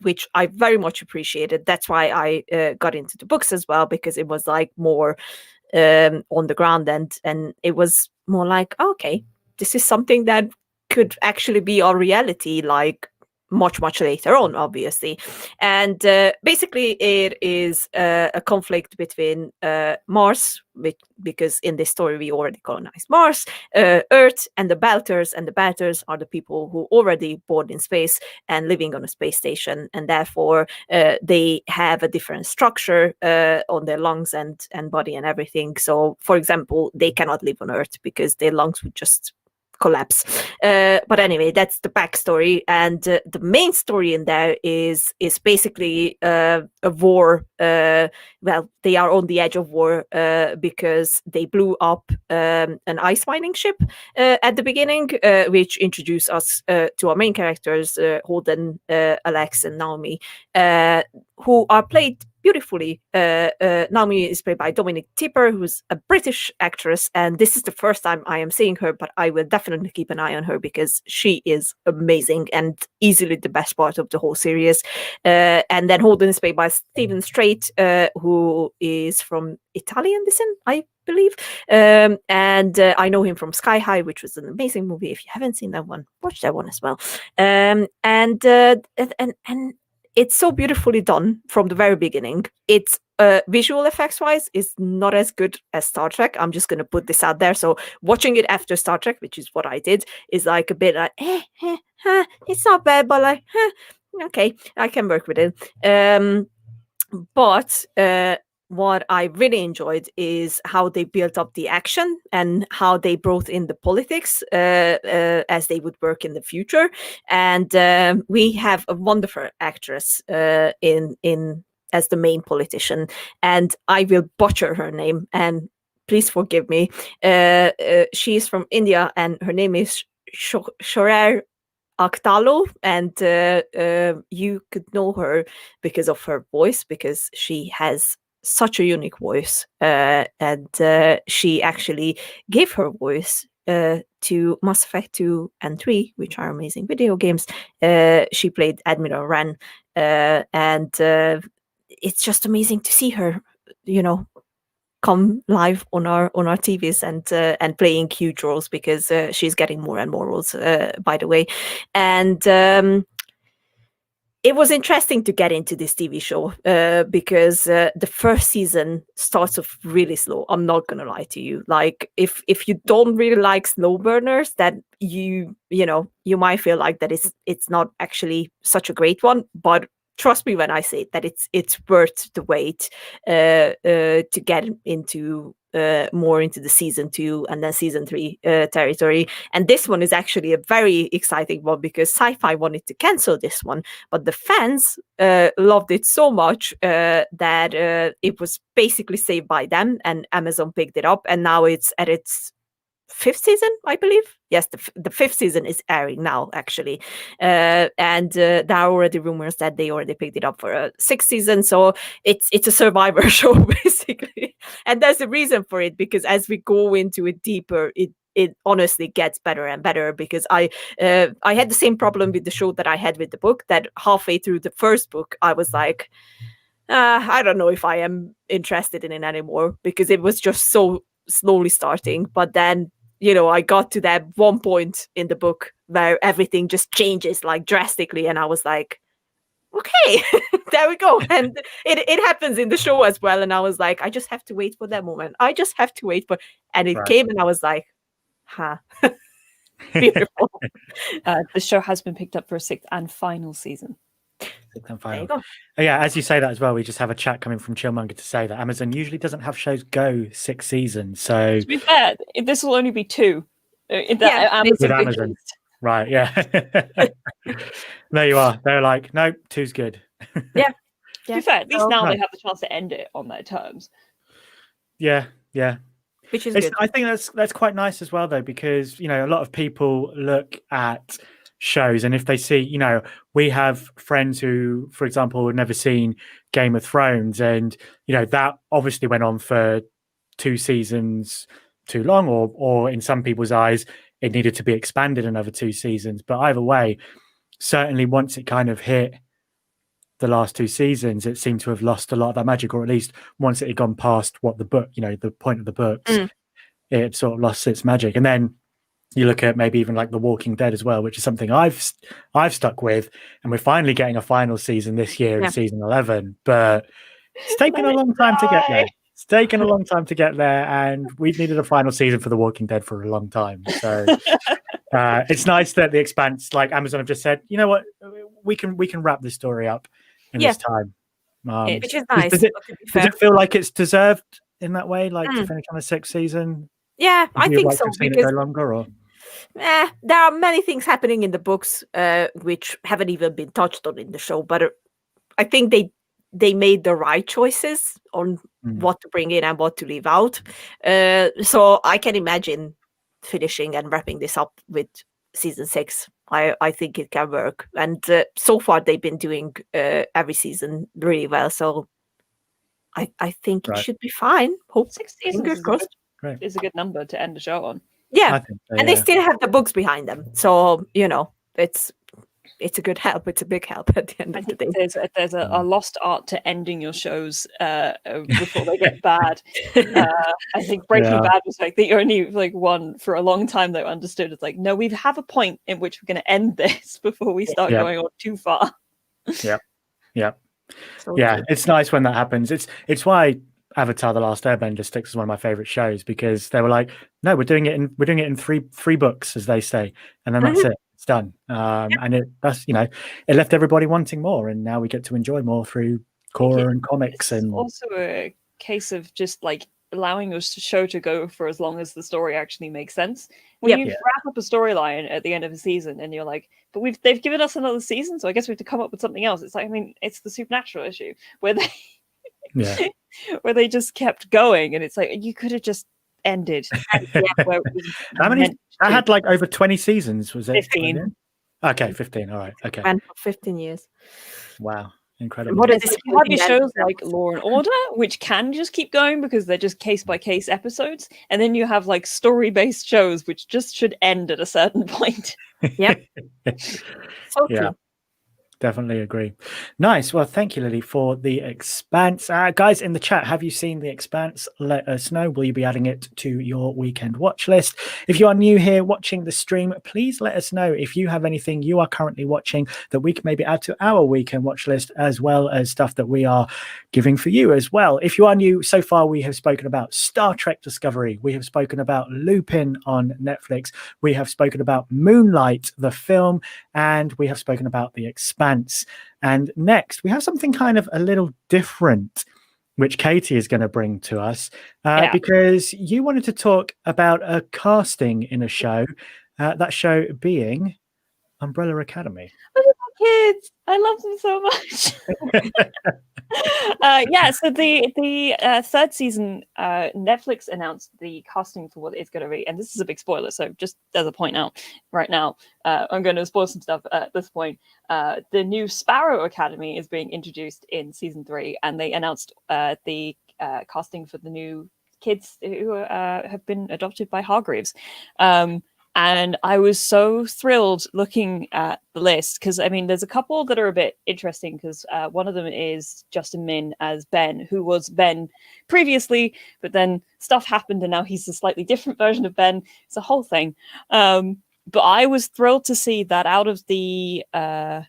which I very much appreciated. That's why I got into the books as well, because it was like more on the ground, and it was more like, okay, this is something that could actually be our reality, like much later on, obviously. And basically it is a conflict between Mars, because in this story we already colonized Mars, Earth, and the Belters. And the Belters are the people who already born in space and living on a space station, and therefore they have a different structure on their lungs and body and everything. So, for example, they cannot live on Earth because their lungs would just collapse. But anyway, that's the backstory, and the main story in there is basically a war. Well, they are on the edge of war because they blew up an ice mining ship at the beginning, which introduced us to our main characters, Holden, Alex, and Naomi, who are played beautifully. Naomi is played by Dominic Tipper, who's a British actress, and this is the first time I am seeing her, but I will definitely keep an eye on her because she is amazing and easily the best part of the whole series. And then Holden is played by Stephen Strait, who is from Italian descent, I believe. And I know him from Sky High, which was an amazing movie. If you haven't seen that one, watch that one as well. And it's so beautifully done from the very beginning. It's visual effects wise is not as good as Star Trek. I'm just going to put this out there. So watching it after Star Trek, which is what I did, is like a bit like, it's not bad, but like, okay, I can work with it. But what I really enjoyed is how they built up the action and how they brought in the politics as they would work in the future. And we have a wonderful actress in as the main politician, and I will butcher her name, and please forgive me. She's from India, and her name is Shorer Aktalo, and you could know her because of her voice, because she has such a unique voice, and she actually gave her voice to Mass Effect 2 and 3, which are amazing video games. She played Admiral Ren, and it's just amazing to see her, come live on our TVs and playing huge roles, because she's getting more and more roles, by the way. And it was interesting to get into this TV show because the first season starts off really slow. I'm not gonna lie to you. Like if you don't really like slow burners, that you might feel like that it's not actually such a great one, but trust me when I say that it's worth the wait to get into more into the season 2 and then season 3 territory. And this one is actually a very exciting one because Sci-Fi wanted to cancel this one, but the fans loved it so much that it was basically saved by them, and Amazon picked it up, and now it's at its 5th season, I believe. Yes, the 5th season is airing now, actually. And there are already rumors that they already picked it up for a 6th season. So it's a Survivor show, basically. And there's a reason for it, because as we go into it deeper, it it honestly gets better and better, because I had the same problem with the show that I had with the book, that halfway through the first book I was like, I don't know if I am interested in it anymore, because it was just so slowly starting. But then, I got to that one point in the book where everything just changes like drastically, and I was like, okay, there we go. And it happens in the show as well. And I was like, I just have to wait for that moment. I just have to wait for, and it came, and I was like, beautiful. The show has been picked up for a 6th and final season. There you go. Yeah, as you say that as well, we just have a chat coming from Chillmonger to say that Amazon usually doesn't have shows go 6 seasons. So to be fair, this will only be 2. Amazon. Right, yeah. There you are. They're like, no, 2's good. To be fair, at least now they have the chance to end it on their terms. Yeah. Which is good. I think that's quite nice as well, though, because a lot of people look at shows, and if they see, we have friends who, for example, had never seen Game of Thrones, and that obviously went on for 2 seasons too long, or in some people's eyes it needed to be expanded another 2 seasons. But either way, certainly once it kind of hit the last 2 seasons, it seemed to have lost a lot of that magic, or at least once it had gone past what the book, the point of the books, it sort of lost its magic. And then you look at maybe even like The Walking Dead as well, which is something I've stuck with, and we're finally getting a final season this year in season 11, but it's taken a long time to get there. It's taken a long time to get there, and we've needed a final season for The Walking Dead for a long time. So it's nice that The Expanse, like Amazon, have just said, you know what, we can wrap this story up in this time, which is nice. Does it feel like it's deserved in that way, like to finish on a 6th season? Yeah, I think so. Because it go longer, or there are many things happening in the books which haven't even been touched on in the show, but I think they made the right choices on what to bring in and what to leave out. So I can imagine finishing and wrapping this up with season 6. I think it can work, and so far they've been doing every season really well. So I think it should be fine. Hope 6 seasons Great. Is a good number to end the show on. Yeah, and they still have the books behind them, so it's a good help. It's a big help at the end of the day. There's a lost art to ending your shows before they get bad. I think Breaking Bad was like the only one for a long time that understood. It's like, no, we have a point in which we're going to end this before we start going on too far. Yeah. It's nice when that happens. It's why Avatar: The Last Airbender sticks as one of my favorite shows, because they were like, no, we're doing it in three books, as they say, and then that's it. It's done. And it left everybody wanting more, and now we get to enjoy more through Korra and comics. It's and also a case of just allowing a show to go for as long as the story actually makes sense. When you wrap up a storyline at the end of a season and you're like, but they've given us another season, so I guess we have to come up with something else. It's like, it's the Supernatural issue where they where they just kept going, and it's like, you could have just ended. How many? I had over 20 seasons. Was it 15? Okay, 15. All right. Okay. And for 15 years. Wow. Incredible. What is this? You have your shows like Law and Order, which can just keep going because they're just case by case episodes, and then you have story based shows which just should end at a certain point. Yep. So true. Definitely agree. Nice. Well, thank you, Lily, for The Expanse. Guys in the chat, have you seen The Expanse? Let us know. Will you be adding it to your weekend watch list? If you are new here watching the stream, please let us know if you have anything you are currently watching that we can maybe add to our weekend watch list, as well as stuff that we are giving for you as well. If you are new, so far we have spoken about Star Trek Discovery. We have spoken about Lupin on Netflix. We have spoken about Moonlight, the film, and we have spoken about The Expanse. And next, we have something kind of a little different, which Katie is going to bring to us, because you wanted to talk about a casting in a show, that show being Umbrella Academy. Look at my kids. I love them so much. So the third season, Netflix announced the casting for what it's going to be, and this is a big spoiler, so just as a point out right now, I'm going to spoil some stuff at this point. The new Sparrow Academy is being introduced in season 3, and they announced the casting for the new kids who have been adopted by Hargreaves. And I was so thrilled looking at the list because, I mean, there's a couple that are a bit interesting because one of them is Justin Min as Ben, who was Ben previously, but then stuff happened and now he's a slightly different version of Ben. It's a whole thing. But I was thrilled to see that out of the 4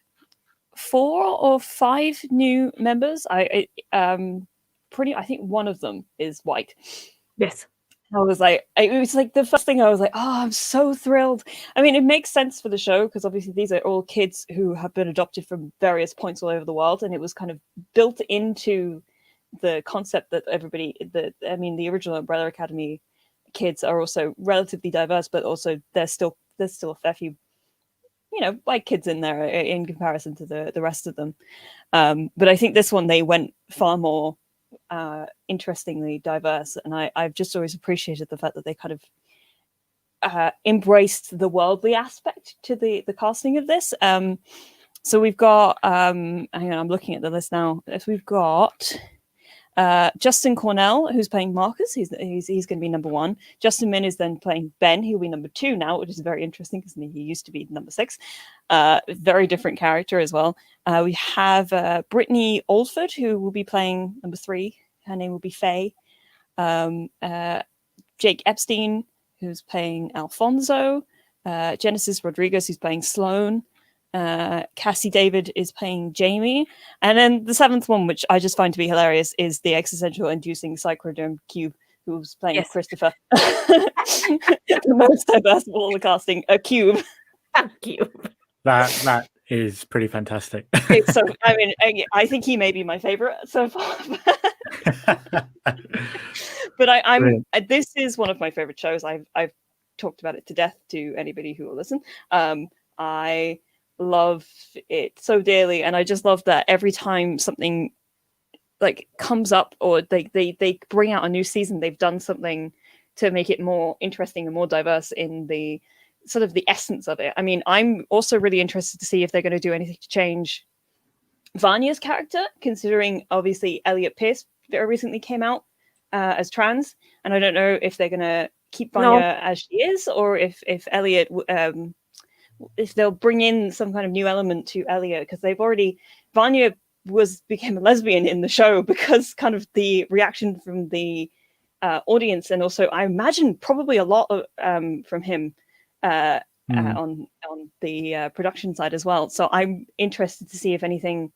or 5 new members, I think one of them is white. Yes. I was like, it was like the first thing I was like, oh, I'm so thrilled. I mean, it makes sense for the show because obviously these are all kids who have been adopted from various points all over the world, and it was kind of built into the concept that the original Umbrella Academy kids are also relatively diverse, but also there's still a fair few, white kids in there in comparison to the rest of them. But I think this one they went far more interestingly diverse, and I've just always appreciated the fact that they kind of embraced the worldly aspect to the casting of this. So we've got hang on, I'm looking at the list now. So we've got Justin Cornell, who's playing Marcus. He's going to be number 1. Justin Min is then playing Ben. He'll be number 2 now, which is very interesting because he used to be number 6. Very different character as well. We have Brittany Oldford, who will be playing number 3. Her name will be Faye. Jake Epstein, who's playing Alfonso. Genesis Rodriguez, who's playing Sloane. Cassie David is playing Jamie, and then the 7th one, which I just find to be hilarious, is the existential inducing psychoderm Cube, who's playing Christopher. The most diverse of all the casting, a Cube. Cube. That is pretty fantastic. So, I mean, I think he may be my favorite so far. But this is one of my favorite shows. I've talked about it to death to anybody who will listen. I love it so dearly, and I just love that every time something like comes up or they bring out a new season, they've done something to make it more interesting and more diverse in the sort of the essence of it. I mean, I'm also really interested to see if they're going to do anything to change Vanya's character, considering obviously Elliot Pierce very recently came out as trans, and I don't know if they're going to keep Vanya as she is, or if Elliot if they'll bring in some kind of new element to Elliot, because Vanya became a lesbian in the show because kind of the reaction from the audience, and also I imagine probably a lot of, from him on the production side as well. So I'm interested to see if anything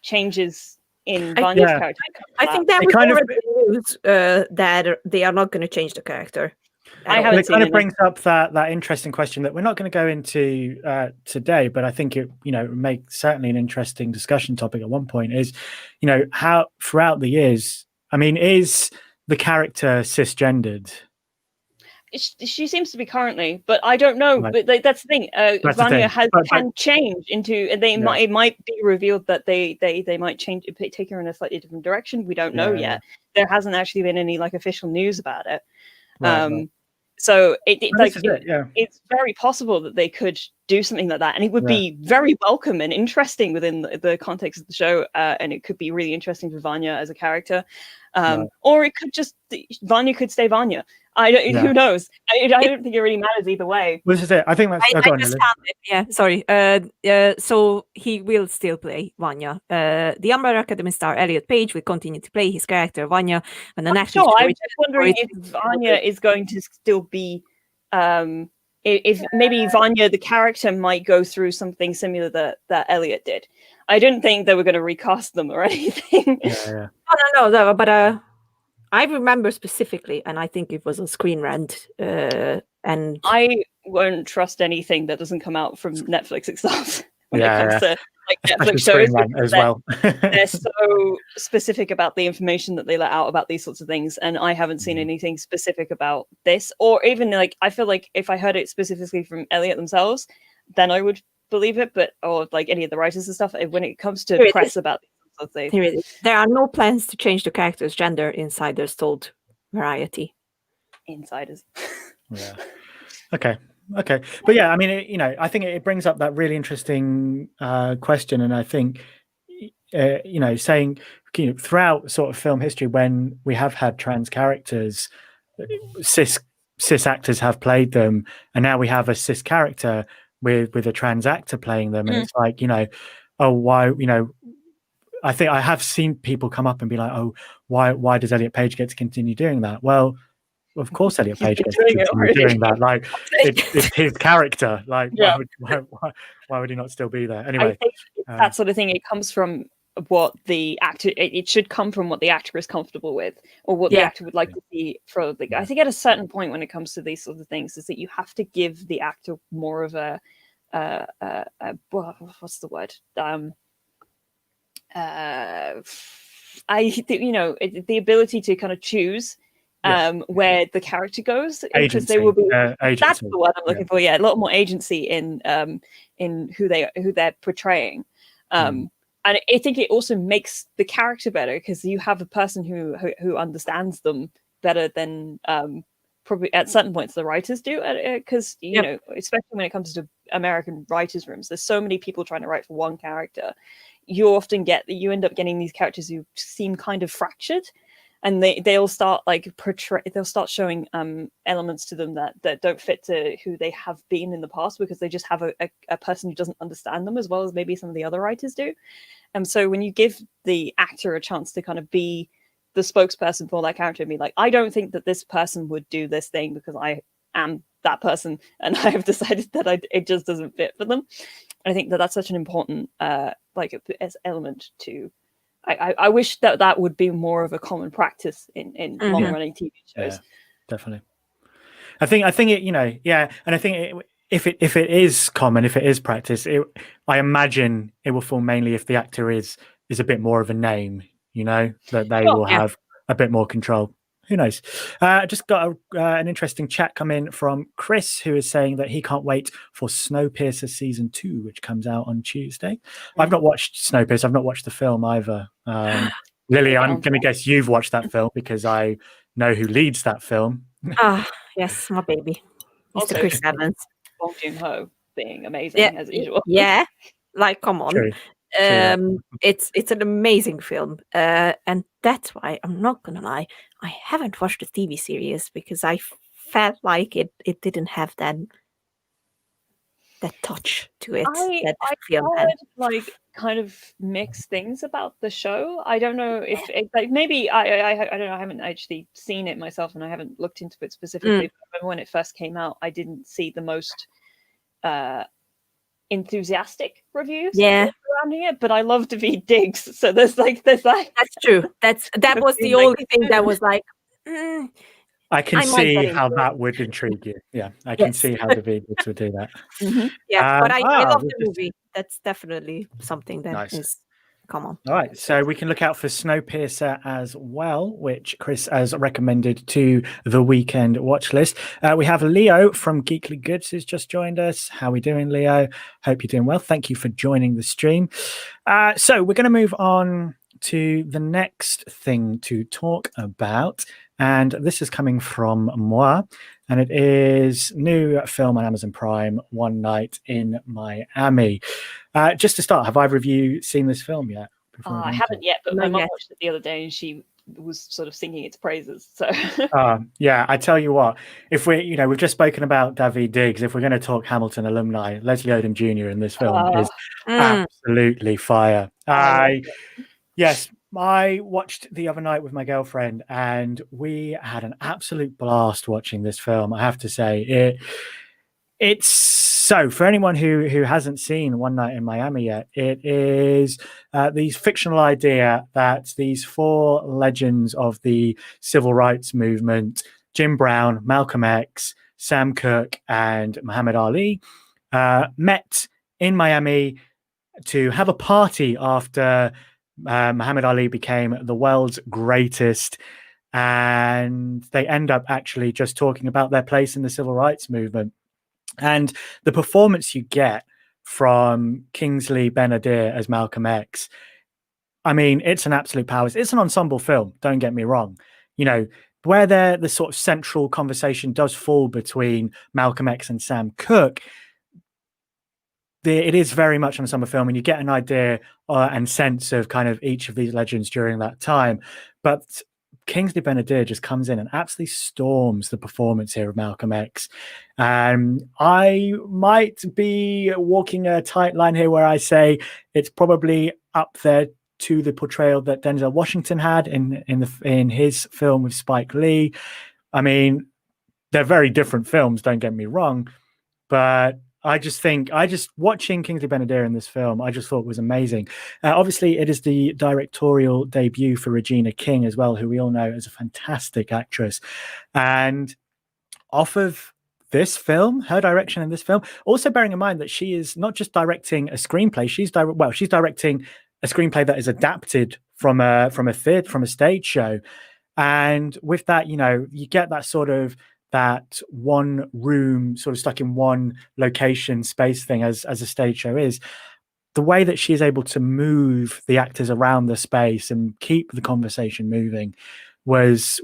changes in Vanya's character. I think that was kind of news that they are not going to change the character. It kind of brings up that interesting question that we're not going to go into today, but I think it makes certainly an interesting discussion topic at one point is, how throughout the years, I mean, is the character cisgendered? She seems to be currently, but I don't know. Right. But that's the thing. Vanya can change into. It might be revealed that they might take her in a slightly different direction. We don't know yet. There hasn't actually been any official news about it. Right. So it's very possible that they could do something like that, and it would be very welcome and interesting within the context of the show, and it could be really interesting for Vanya as a character, or it could just Vanya could stay Vanya. Who knows? I don't think it really matters either way. This is it. I think that's. Sorry. So he will still play Vanya. The Umbrella Academy star Elliot Page will continue to play his character Vanya, and the next. I'm just wondering if Vanya is going to still be. If maybe Vanya, the character, might go through something similar that Elliot did. I didn't think they were going to recast them or anything. No, but. I remember specifically, and I think it was a Screen Rant. And I won't trust anything that doesn't come out from Netflix itself when it comes to Netflix shows as well. They're so specific about the information that they let out about these sorts of things, and I haven't seen anything specific about this, or even I feel like if I heard it specifically from Elliot themselves, then I would believe it, or any of the writers and stuff. When it comes to press about there are no plans to change the character's gender, insiders told Variety. Insiders. Okay. But I mean, I think it brings up that really interesting question, and I think, saying, throughout sort of film history, when we have had trans characters, cis actors have played them, and now we have a cis character with a trans actor playing them, and it's like, oh, why, I think I have seen people come up and be like, oh, why does Elliot Page get to continue doing that? Well, of course Elliot Page gets to continue doing that. Like, it's his character. Like, why would he not still be there? Anyway, I think that sort of thing, it comes from what the actor, it should come from what the actor is comfortable with, or what the actor would like to see. I think at a certain point when it comes to these sorts of things, is that you have to give the actor more of a what's the word? The ability to kind of choose where the character goes, because they will be that's the word I'm looking for. A lot more agency in who they're portraying. And I think it also makes the character better, because you have a person who understands them better than probably at certain points the writers do, because especially when it comes to American writers' rooms, there's so many people trying to write for one character. You end up getting these characters who seem kind of fractured, and they'll start they'll start showing elements to them that don't fit to who they have been in the past, because they just have a person who doesn't understand them as well as maybe some of the other writers do. And so when you give the actor a chance to kind of be the spokesperson for that character and be like, I don't think that this person would do this thing because I am that person, and I have decided that it just doesn't fit for them. I think that that's such an important element to. I wish that would be more of a common practice in long-running TV shows. Yeah, definitely. I think it, and I think if it is common, if it is practice, I imagine it will fall mainly if the actor is a bit more of a name, that they will have a bit more control. Who knows? Just got an interesting chat come in from Chris, who is saying that he can't wait for Snowpiercer season 2, which comes out on Tuesday. I've not watched Snowpiercer. I've not watched the film either. Lily, I'm going to guess you've watched that film, because I know who leads that film. Yes, my baby, Mr. Also, Chris Evans. Bong Joon-ho being amazing as usual. Yeah, like, come on. True. It's an amazing film, and that's why I'm not gonna lie, I haven't watched the TV series, because I felt like it didn't have that touch to it. I heard kind of mixed things about the show. I don't know if maybe I don't know. I haven't actually seen it myself, and I haven't looked into it specifically. But I remember when it first came out, I didn't see the most enthusiastic reviews surrounding it, but I love Daveed Diggs, so there's that's true. That was the only thing that was like, I can see how that would intrigue you. Yeah, I can see how Daveed Diggs would do that. Yeah, but I love the movie. That's definitely something that is come on. All right, so we can look out for Snowpiercer as well, which Chris has recommended to the Weekend Watchlist. We have Leo from Geekly Goods who's just joined us. How are we doing, Leo? Hope you're doing well. Thank you for joining the stream. So we're going to move on to the next thing to talk about, and this is coming from moi, and it is new film on Amazon Prime, One Night in Miami. Just to start, have either of you seen this film yet? I haven't yet, but my mum watched it the other day and she was sort of singing its praises. So yeah, I tell you what, if we've just spoken about Daveed Diggs, if we're going to talk Hamilton alumni, Leslie Odom Jr. in this film is absolutely fire. Yes, I watched the other night with my girlfriend, and we had an absolute blast watching this film. I have to say, it's so, for anyone who hasn't seen One Night in Miami yet, it is the fictional idea that these four legends of the civil rights movement, Jim Brown, Malcolm X, Sam Cooke, and Muhammad Ali, met in Miami to have a party after Muhammad Ali became the world's greatest, and they end up actually just talking about their place in the civil rights movement. And the performance you get from Kingsley Ben-Adir as Malcolm X, I mean, it's an absolute power. It's an ensemble film, don't get me wrong. Where the sort of central conversation does fall between Malcolm X and Sam Cooke, it is very much on a summer film, and you get an idea and sense of kind of each of these legends during that time. But Kingsley Ben-Adir just comes in and absolutely storms the performance here of Malcolm X. I might be walking a tight line here where I say it's probably up there to the portrayal that Denzel Washington had in his film with Spike Lee. I mean, they're very different films, don't get me wrong, but I just watching Kingsley Ben-Adir in this film, I just thought was amazing. Obviously, it is the directorial debut for Regina King as well, who we all know is a fantastic actress. And off of this film, her direction in this film, also bearing in mind that she is not just directing a screenplay, she's directing a screenplay that is adapted from a stage show. And with that, you get that sort of that one room sort of stuck in one location space thing as a stage show is. The way that she is able to move the actors around the space and keep the conversation moving was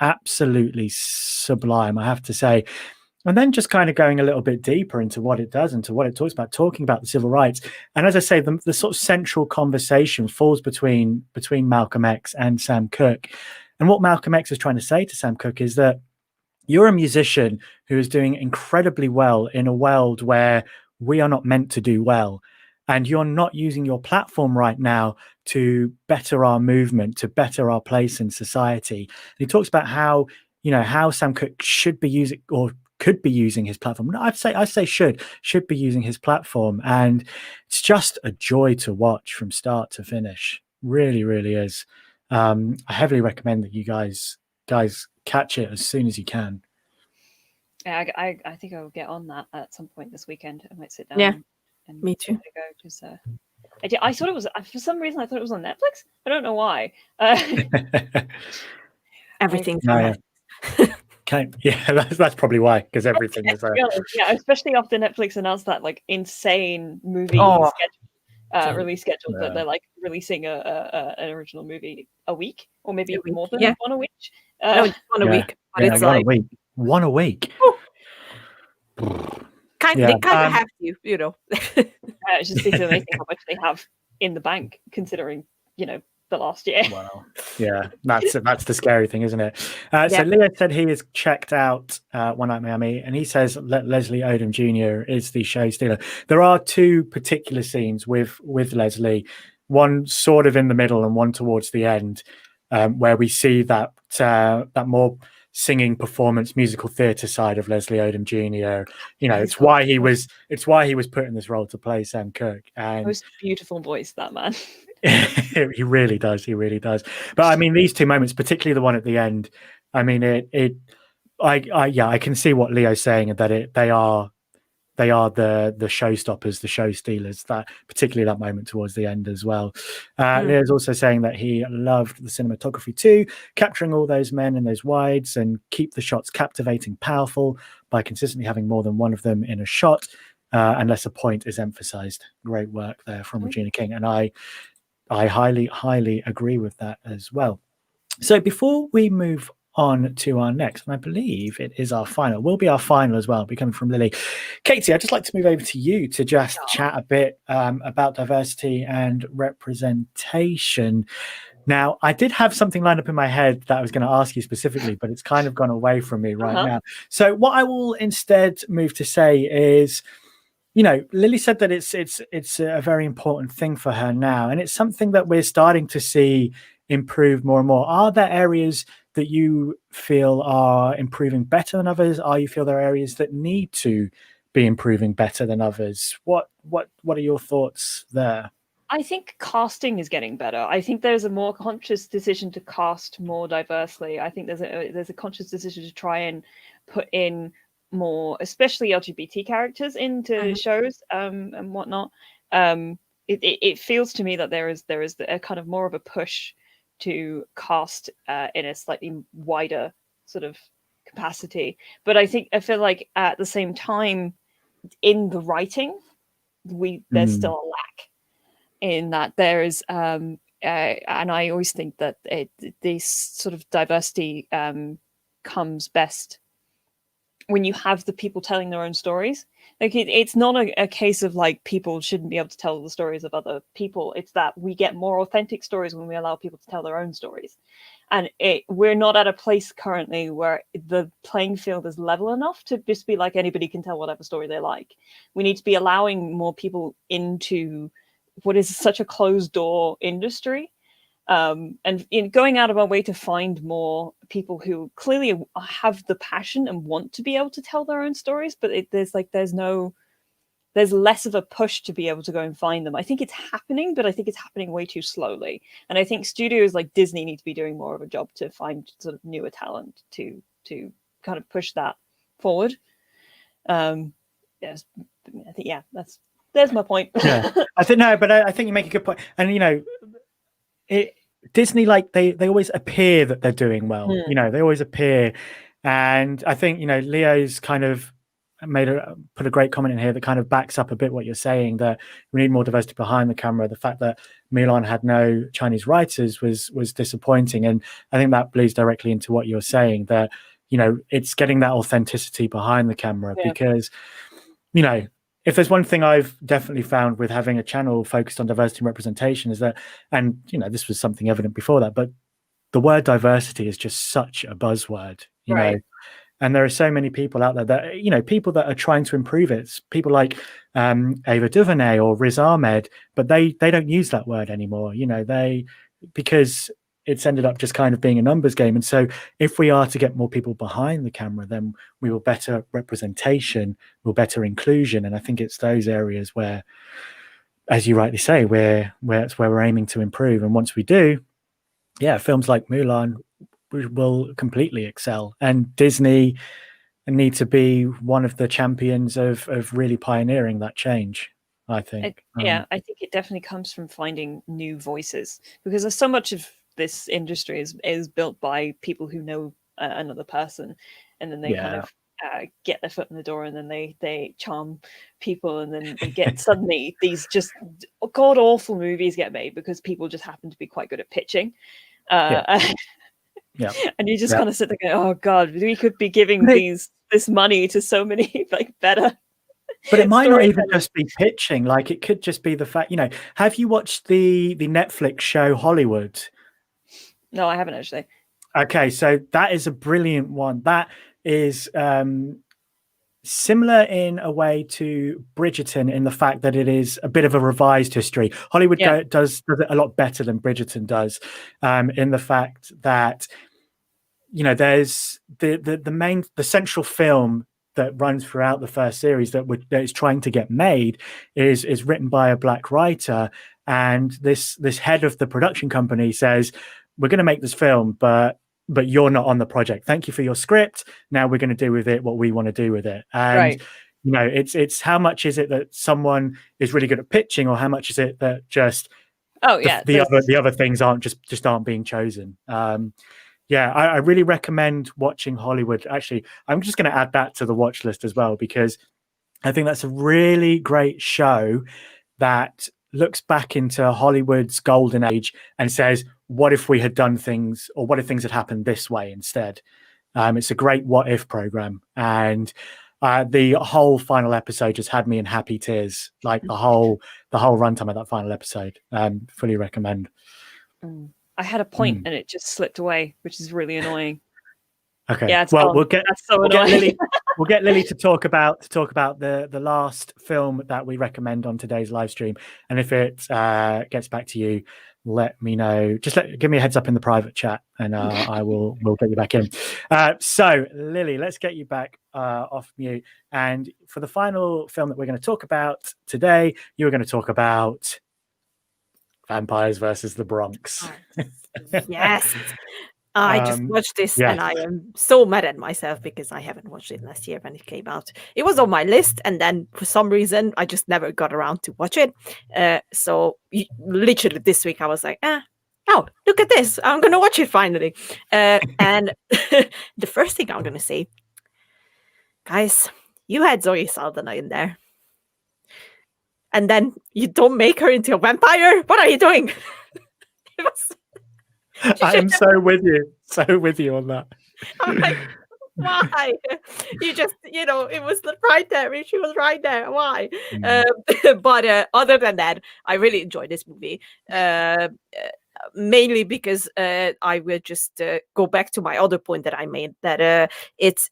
absolutely sublime, I have to say. And then just kind of going a little bit deeper into what it does and to what it talks about, talking about the civil rights. And as I say, the sort of central conversation falls between Malcolm X and Sam Cooke. And what Malcolm X is trying to say to Sam Cooke is that you're a musician who is doing incredibly well in a world where we are not meant to do well. And you're not using your platform right now to better our movement, to better our place in society. And he talks about how Sam Cooke should be using or could be using his platform. No, I say should be using his platform. And it's just a joy to watch from start to finish. Really, really is. I heavily recommend that you guys catch it as soon as you can. Yeah, I think I'll get on that at some point this weekend. I might sit down. Yeah, and me too. Go, just, I thought it was, for some reason I thought it was on Netflix. I don't know why. Everything's on Netflix. Okay, yeah, that's probably why, because everything is yeah, especially after Netflix announced that like insane movie release schedule that they're like releasing an original movie a week, or maybe more than one a week. No, one a week, but it's like one a week. They kind of have to, It's just amazing how much they have in the bank, considering the last year. Wow. Yeah, that's the scary thing, isn't it? So Leo said he has checked out One Night Miami, and he says Leslie Odom Jr. is the show stealer. There are two particular scenes with Leslie, one sort of in the middle and one towards the end, where we see that more singing, performance, musical theatre side of Leslie Odom Jr. It's why he was put in this role to play Sam Cooke. And most beautiful voice, that man. He really does. But I mean, these two moments, particularly the one at the end, I mean, I can see what Leo's saying, that they are the showstoppers, the show stealers, that particularly that moment towards the end as well. Leo's also saying that he loved the cinematography too, capturing all those men in those wides and keep the shots captivating, powerful by consistently having more than one of them in a shot, unless a point is emphasized. Great work there from Regina King. And I highly, highly agree with that as well. So before we move on to our next, and I believe it is our final, will be our final as well, be coming from Lily. Katie, I'd just like to move over to you to just chat a bit about diversity and representation. Now, I did have something lined up in my head that I was going to ask you specifically, but it's kind of gone away from me right now. So what I will instead move to say is, Lily said that it's a very important thing for her now, and it's something that we're starting to see improve more and more. Are there areas that you feel are improving better than others? Are you feel there are areas that need to be improving better than others? What are your thoughts there? I think casting is getting better. I think there's a more conscious decision to cast more diversely. I think there's a conscious decision to try and put in more, especially LGBT characters into shows and whatnot. It feels to me that there is a kind of more of a push to cast in a slightly wider sort of capacity. But I feel like at the same time, in the writing, there's still a lack in that there is, and I always think that this sort of diversity comes best when you have the people telling their own stories. Like it's not a case of like people shouldn't be able to tell the stories of other people. It's that we get more authentic stories when we allow people to tell their own stories. And we're not at a place currently where the playing field is level enough to just be like anybody can tell whatever story they like. We need to be allowing more people into what is such a closed door industry. And going out of our way to find more people who clearly have the passion and want to be able to tell their own stories, but there's less of a push to be able to go and find them. I think it's happening, but I think it's happening way too slowly. And I think studios like Disney need to be doing more of a job to find sort of newer talent to kind of push that forward. Yes, I think there's my point. Yeah, I think you make a good point, and Disney, like they always appear that they're doing well. They always appear, and I think Leo's kind of put a great comment in here that kind of backs up a bit what you're saying, that we need more diversity behind the camera. The fact that Mulan had no Chinese writers was disappointing, and I think that bleeds directly into what you're saying, that it's getting that authenticity behind the camera. Because if there's one thing I've definitely found with having a channel focused on diversity and representation is that, and this was something evident before that, but the word diversity is just such a buzzword, right. And there are so many people out there that, people that are trying to improve it. It's people like Ava DuVernay or Riz Ahmed, but they don't use that word anymore, because it's ended up just kind of being a numbers game. And so if we are to get more people behind the camera, then we will better representation, we'll better inclusion. And I think it's those areas where, as you rightly say, where we're aiming to improve. And once we do, films like Mulan will completely excel. And Disney need to be one of the champions of really pioneering that change, I think. I think it definitely comes from finding new voices, because there's so much of this industry is built by people who know another person, and then they kind of get their foot in the door, and then they charm people, and then they get suddenly these just god awful movies get made because people just happen to be quite good at pitching. And you just kind of sit there going, oh god, we could be giving this money to so many like better. But it might not even just be pitching. Like it could just be the fact, have you watched the Netflix show Hollywood? No, I haven't actually. Okay, so that is a brilliant one. That is similar in a way to Bridgerton in the fact that it is a bit of a revised history. Hollywood does it a lot better than Bridgerton does, in the fact that there's the central film that runs throughout the first series that is trying to get made is written by a black writer, and this head of the production company says, we're going to make this film, but you're not on the project. Thank you for your script. Now we're going to do with it what we want to do with it. And it's how much is it that someone is really good at pitching, or how much is it that just the other things aren't being chosen. I really recommend watching Hollywood. Actually, I'm just going to add that to the watch list as well, because I think that's a really great show that looks back into Hollywood's golden age and says, what if we had done things, or what if things had happened this way instead? It's a great what if program, and the whole final episode just had me in happy tears. Like the whole runtime of that final episode. Fully recommend. I had a point and it just slipped away, which is really annoying. Okay. Yeah, we'll get Lily to talk about the last film that we recommend on today's live stream. And if it gets back to you, let me know. Just give me a heads up in the private chat, and we'll get you back in. So Lily, let's get you back off mute. And for the final film that we're going to talk about today, you're going to talk about Vampires versus the Bronx. Yes. I just watched this and I am so mad at myself because I haven't watched it last year when it came out. It was on my list, and then for some reason I just never got around to watch it. So literally this week I was like, oh, look at this. I'm going to watch it finally. And the first thing I'm going to say, guys, you had Zoe Saldana in there. And then you don't make her into a vampire? What are you doing? I am so with you on that. I'm like, Why? You just, it was right there. She was right there. Why? But other than that, I really enjoyed this movie. Mainly because I will just go back to my other point that I made, that it's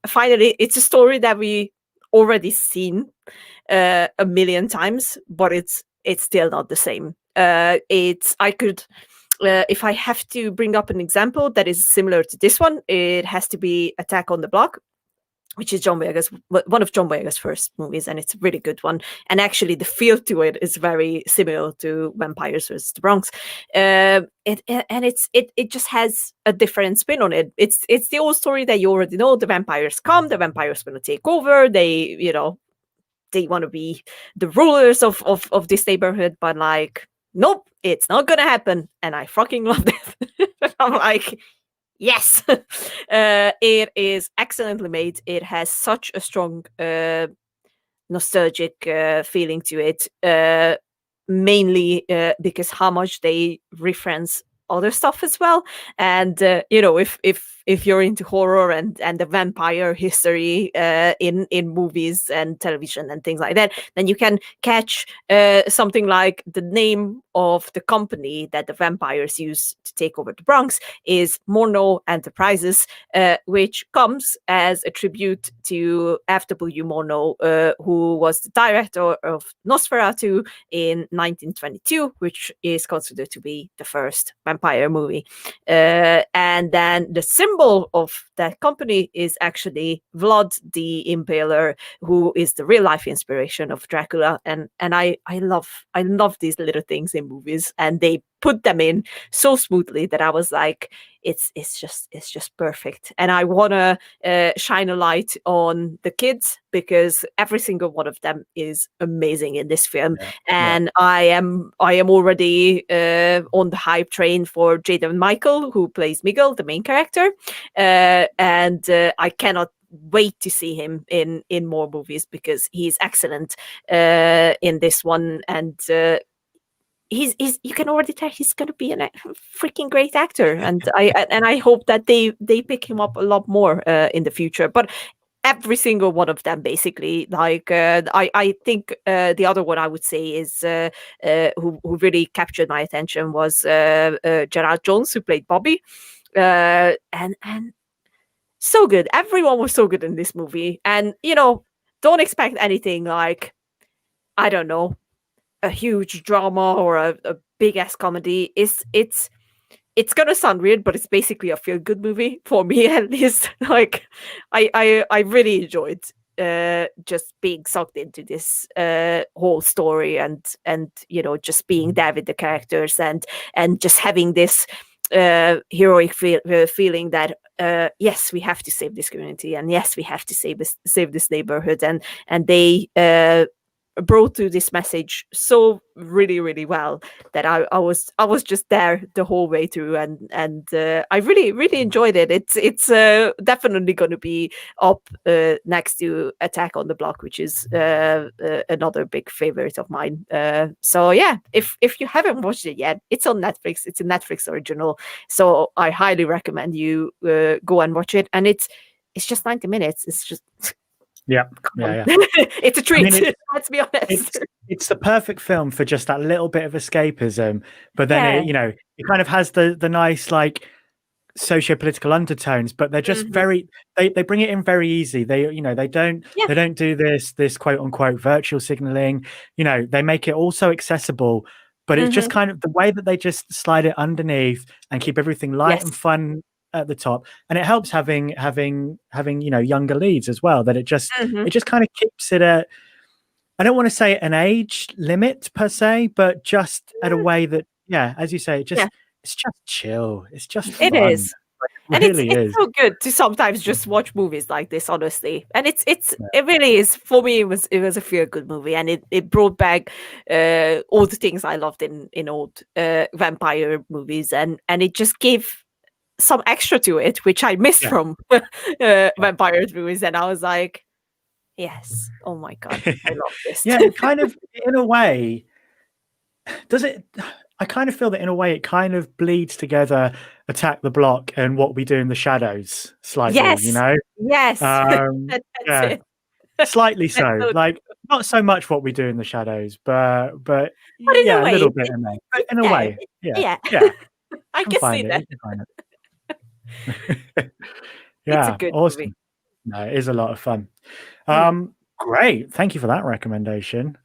finally it's a story that we already seen a million times, but it's still not the same. If I have to bring up an example that is similar to this one, it has to be Attack on the Block, which is one of John Boyega's first movies, and it's a really good one. And actually, the feel to it is very similar to Vampires vs. the Bronx. It just has a different spin on it. It's the old story that you already know. The vampires come, the vampires going to take over. They want to be the rulers of this neighborhood, but like, nope, it's not gonna happen. And I fucking love it. I'm like, yes. It is excellently made. It has such a strong nostalgic feeling to it, mainly because how much they reference other stuff as well. And if you're into horror and the vampire history in movies and television and things like that, then you can catch something like the name of the company that the vampires use to take over the Bronx is Morneau Enterprises, which comes as a tribute to F.W. Morneau, who was the director of Nosferatu in 1922, which is considered to be the first vampire movie. And then the symbol of that company is actually Vlad the Impaler, who is the real life inspiration of Dracula. And I love these little things in movies, and they put them in so smoothly that I was like, it's just perfect. And I want to shine a light on the kids, because every single one of them is amazing in this film. And I am already on the hype train for Jaden Michael, who plays Miguel, the main character, and I cannot wait to see him in more movies, because he's excellent in this one. And he's you can already tell he's going to be a freaking great actor, and I hope that they pick him up a lot more in the future. But every single one of them, basically, like I think the other one I would say is who really captured my attention was Gerard Jones, who played Bobby, and so good. Everyone was so good in this movie, and don't expect anything like, I don't know, a huge drama or a big ass comedy. It's gonna sound weird, but it's basically a feel good movie for me, at least. Like, I really enjoyed just being sucked into this whole story, and just being there with the characters, and just having this heroic feeling that yes, we have to save this community, and yes, we have to save this neighborhood, and they brought to this message so really, really well that I was just there the whole way through, and I really, really enjoyed it. It's definitely going to be up next to Attack on the Block, which is another big favorite of mine. So yeah, if you haven't watched it yet, it's on Netflix. It's a Netflix original, so I highly recommend you go and watch it. And it's just 90 minutes. It's just yeah. It's a treat. I mean, let's be honest. It's the perfect film for just that little bit of escapism, but then it kind of has the nice, like, socio-political undertones, but they're just very they bring it in very easy. They don't do this quote unquote virtual signaling. They make it also accessible, but it's just kind of the way that they just slide it underneath and keep everything light and fun at the top. And it helps having younger leads as well, that it just kind of keeps it at, I don't want to say an age limit per se, but just at a way that, as you say, it's just chill. It's just fun. It is. It really and is. it's so good to sometimes just watch movies like this, honestly. And it really is. For me, it was a feel good movie, and it brought back all the things I loved in old vampire movies, and it just gave some extra to it, which I missed from vampire movies. And I was like, yes, oh my god, I love this. It kind of, in a way, does it? I kind of feel that in a way it kind of bleeds together Attack the Block and What We Do in the Shadows slightly, Yes. you know? Yes. That's it. Slightly so. so Like not so much What We Do in the Shadows, but But in yeah, a a way, little bit in there. But in a way, yeah. yeah, I can can find see it. that. You can find it. It's a Yeah, good awesome. movie. No, it is a lot of fun. Mm. Great. Thank you for that recommendation.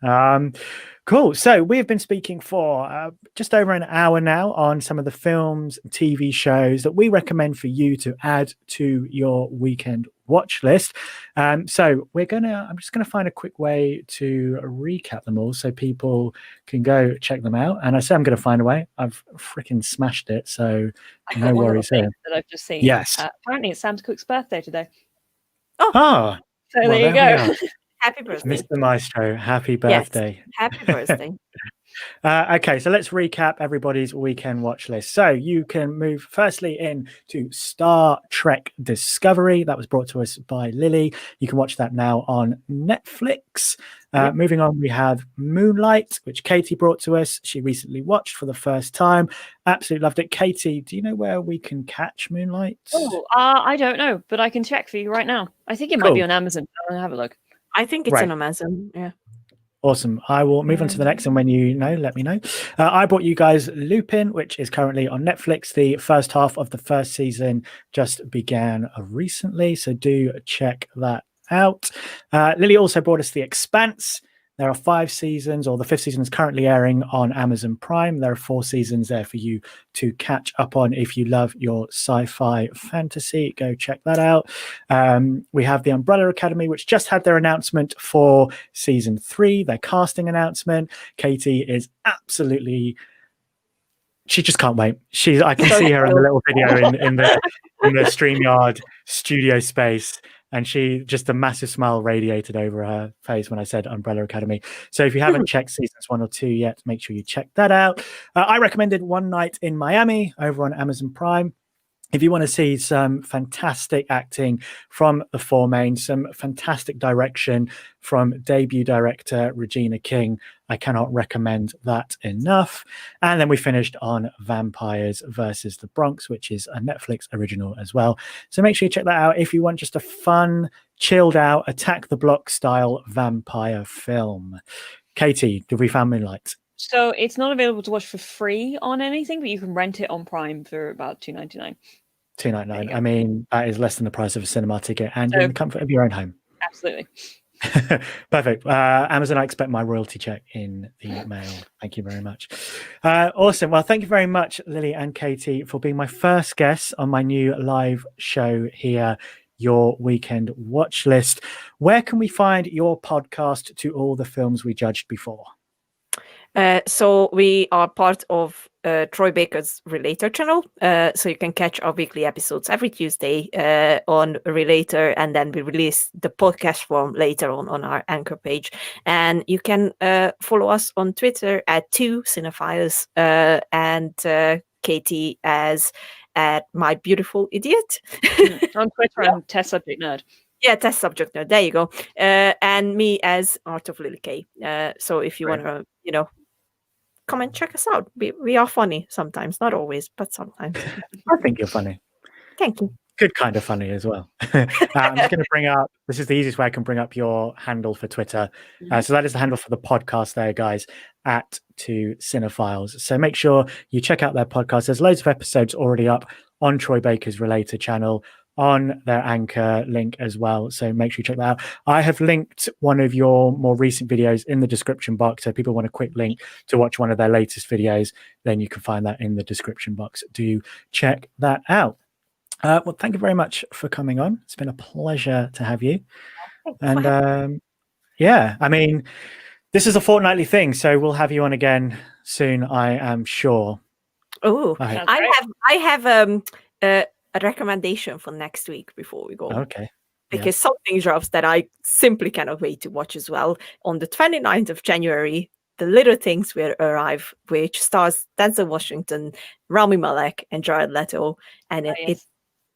Cool. So we've been speaking for just over an hour now on some of the films and TV shows that we recommend for you to add to your weekend watch list. So I'm just gonna find a quick way to recap them all so people can go check them out. And I say I'm gonna find a way. I've freaking smashed it. So I've no got one little worries here. thing that I've just seen. Yes. Apparently, it's Sam Cook's birthday today. Ah, So well, there you there we go. are. Happy birthday. Mr. Maestro, happy Yes. birthday. Happy birthday. Okay, so let's recap everybody's weekend watch list. So you can move firstly in to Star Trek Discovery. That was brought to us by Lily. You can watch that now on Netflix. Yep. Moving on, we have Moonlight, which Katie brought to us. She recently watched for the first time. Absolutely loved it. Katie, do you know where we can catch Moonlight? Oh, I don't know, but I can check for you right now. I think it might be on Amazon. I'll have a look. I think it's on Amazon. Yeah. Awesome. I will move on to the next, and when you know, let me know. I brought you guys Lupin, which is currently on Netflix. The first half of the first season just began recently, so do check that out. Lily also brought us The Expanse. There are 5 seasons, or the 5th season is currently airing on Amazon Prime. There are 4 seasons there for you to catch up on if you love your sci-fi fantasy. Go check that out. We have The Umbrella Academy, which just had their announcement for season 3, their casting announcement. Katie is absolutely... She just can't wait. I can see her in the little video in the StreamYard studio space. And she just a massive smile radiated over her face when I said Umbrella Academy. So if you haven't checked seasons 1 or 2 yet, make sure you check that out. I recommended One Night in Miami over on Amazon Prime. If you want to see some fantastic acting from the four main, some fantastic direction from debut director Regina King, I cannot recommend that enough. And then we finished on Vampires versus the Bronx, which is a Netflix original as well. So make sure you check that out if you want just a fun, chilled out, attack the block style vampire film. Katie, did we find Moonlight? So it's not available to watch for free on anything, but you can rent it on Prime for about $2.99. $2.99. I mean, that is less than the price of a cinema ticket, and you're in the comfort of your own home. Absolutely. Perfect. Amazon, I expect my royalty check in the mail. Thank you very much. Awesome. Well, thank you very much, Lily and Katie, for being my first guests on my new live show here, Your Weekend Watch List. Where can we find your podcast to all the films we judged before? So we are part of Troy Baker's Relator channel. So you can catch our weekly episodes every Tuesday on Relator, and then we release the podcast form later on our Anchor page. And you can follow us on Twitter at 2cinephiles and Katie as at My Beautiful Idiot. On Twitter, I'm Test Subject Nerd. Yeah, Test Subject Nerd. There you go. And me as Art of Lily K. So if you want to, come and check us out. We are funny sometimes, not always, but sometimes. I think you're funny. Thank you. Good kind of funny as well. I'm just going to bring up, this is the easiest way I can bring up your handle for Twitter. So that is the handle for the podcast there, guys, at 2cinephiles. So make sure you check out their podcast. There's loads of episodes already up on Troy Baker's Relator channel, on their Anchor link as well. So make sure you check that out. I have linked one of your more recent videos in the description box. So if people want a quick link to watch one of their latest videos, then you can find that in the description box. Do check that out. Well, thank you very much for coming on. It's been a pleasure to have you. And yeah, I mean, this is a fortnightly thing, so we'll have you on again soon, I am sure. Oh, I have a recommendation for next week before we go. Okay. Because something drops that I simply cannot wait to watch as well. On the 29th of January, The Little Things Will Arrive, which stars Denzel Washington, Rami Malek, and Jared Leto. And I've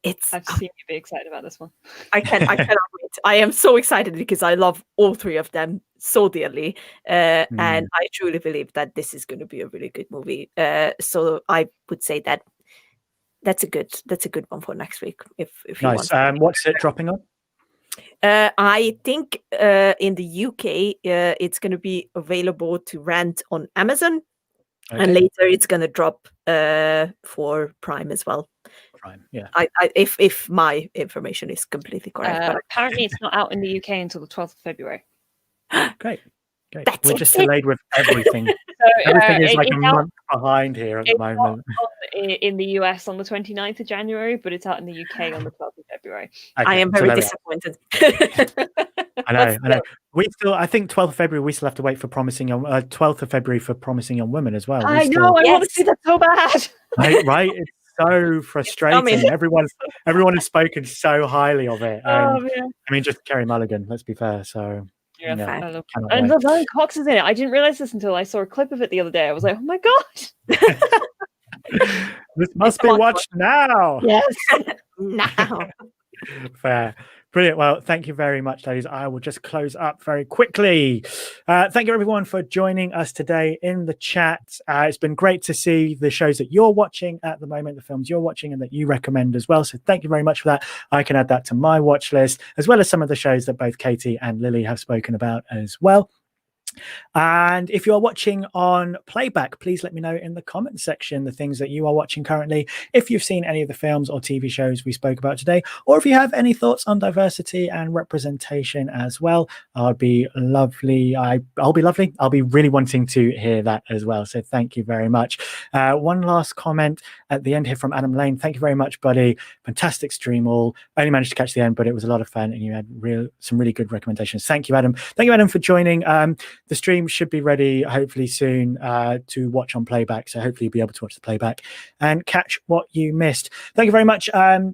seen you be excited about this one. I cannot wait. I am so excited because I love all three of them so dearly, and I truly believe that this is going to be a really good movie. So I would say that that's a good one for next week. If you Nice. want. What's it dropping on? I think in the UK it's going to be available to rent on Amazon, and later it's going to drop for Prime as well. Prime, yeah. If my information is completely correct, but apparently it's not out in the UK until the 12th of February. Great. That's We're just delayed with everything. So, everything is like a month behind here at the moment. In the US on the 29th of January, but it's out in the UK on the 12th of February. Okay, I am very disappointed. I know. I think 12th of February, we still have to wait for 12th of February for Promising Young Women as well. I know, I want to see that so bad. Right? It's so frustrating. Everyone has spoken so highly of it. And, I mean, just Carey Mulligan, let's be fair. So and Laverne Cox is in it. I didn't realize this until I saw a clip of it the other day. I was like, oh my god. This must be watched now. Yes. Now. Fair. Brilliant. Well, thank you very much, ladies. I will just close up very quickly. Thank you, everyone, for joining us today in the chat. It's been great to see the shows that you're watching at the moment, the films you're watching and that you recommend as well. So thank you very much for that. I can add that to my watch list, as well as some of the shows that both Katie and Lily have spoken about as well. And if you are watching on playback, please let me know in the comment section the things that you are watching currently, if you've seen any of the films or TV shows we spoke about today, or if you have any thoughts on diversity and representation as well. I'll be lovely. I'll be really wanting to hear that as well. So thank you very much. One last comment at the end here from Adam Lane. Thank you very much, buddy. Fantastic stream all. I only managed to catch the end, but it was a lot of fun and you had some really good recommendations. Thank you, Adam. Thank you, Adam, for joining. The stream should be ready hopefully soon to watch on playback. So hopefully you'll be able to watch the playback and catch what you missed. Thank you very much.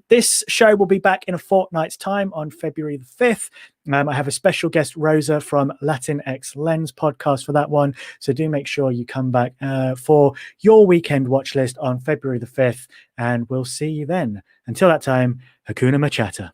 This show will be back in a fortnight's time on February the 5th. I have a special guest, Rosa from Latin X Lens podcast for that one. So do make sure you come back for your weekend watch list on February the 5th. And we'll see you then. Until that time, Hakuna MaChatter.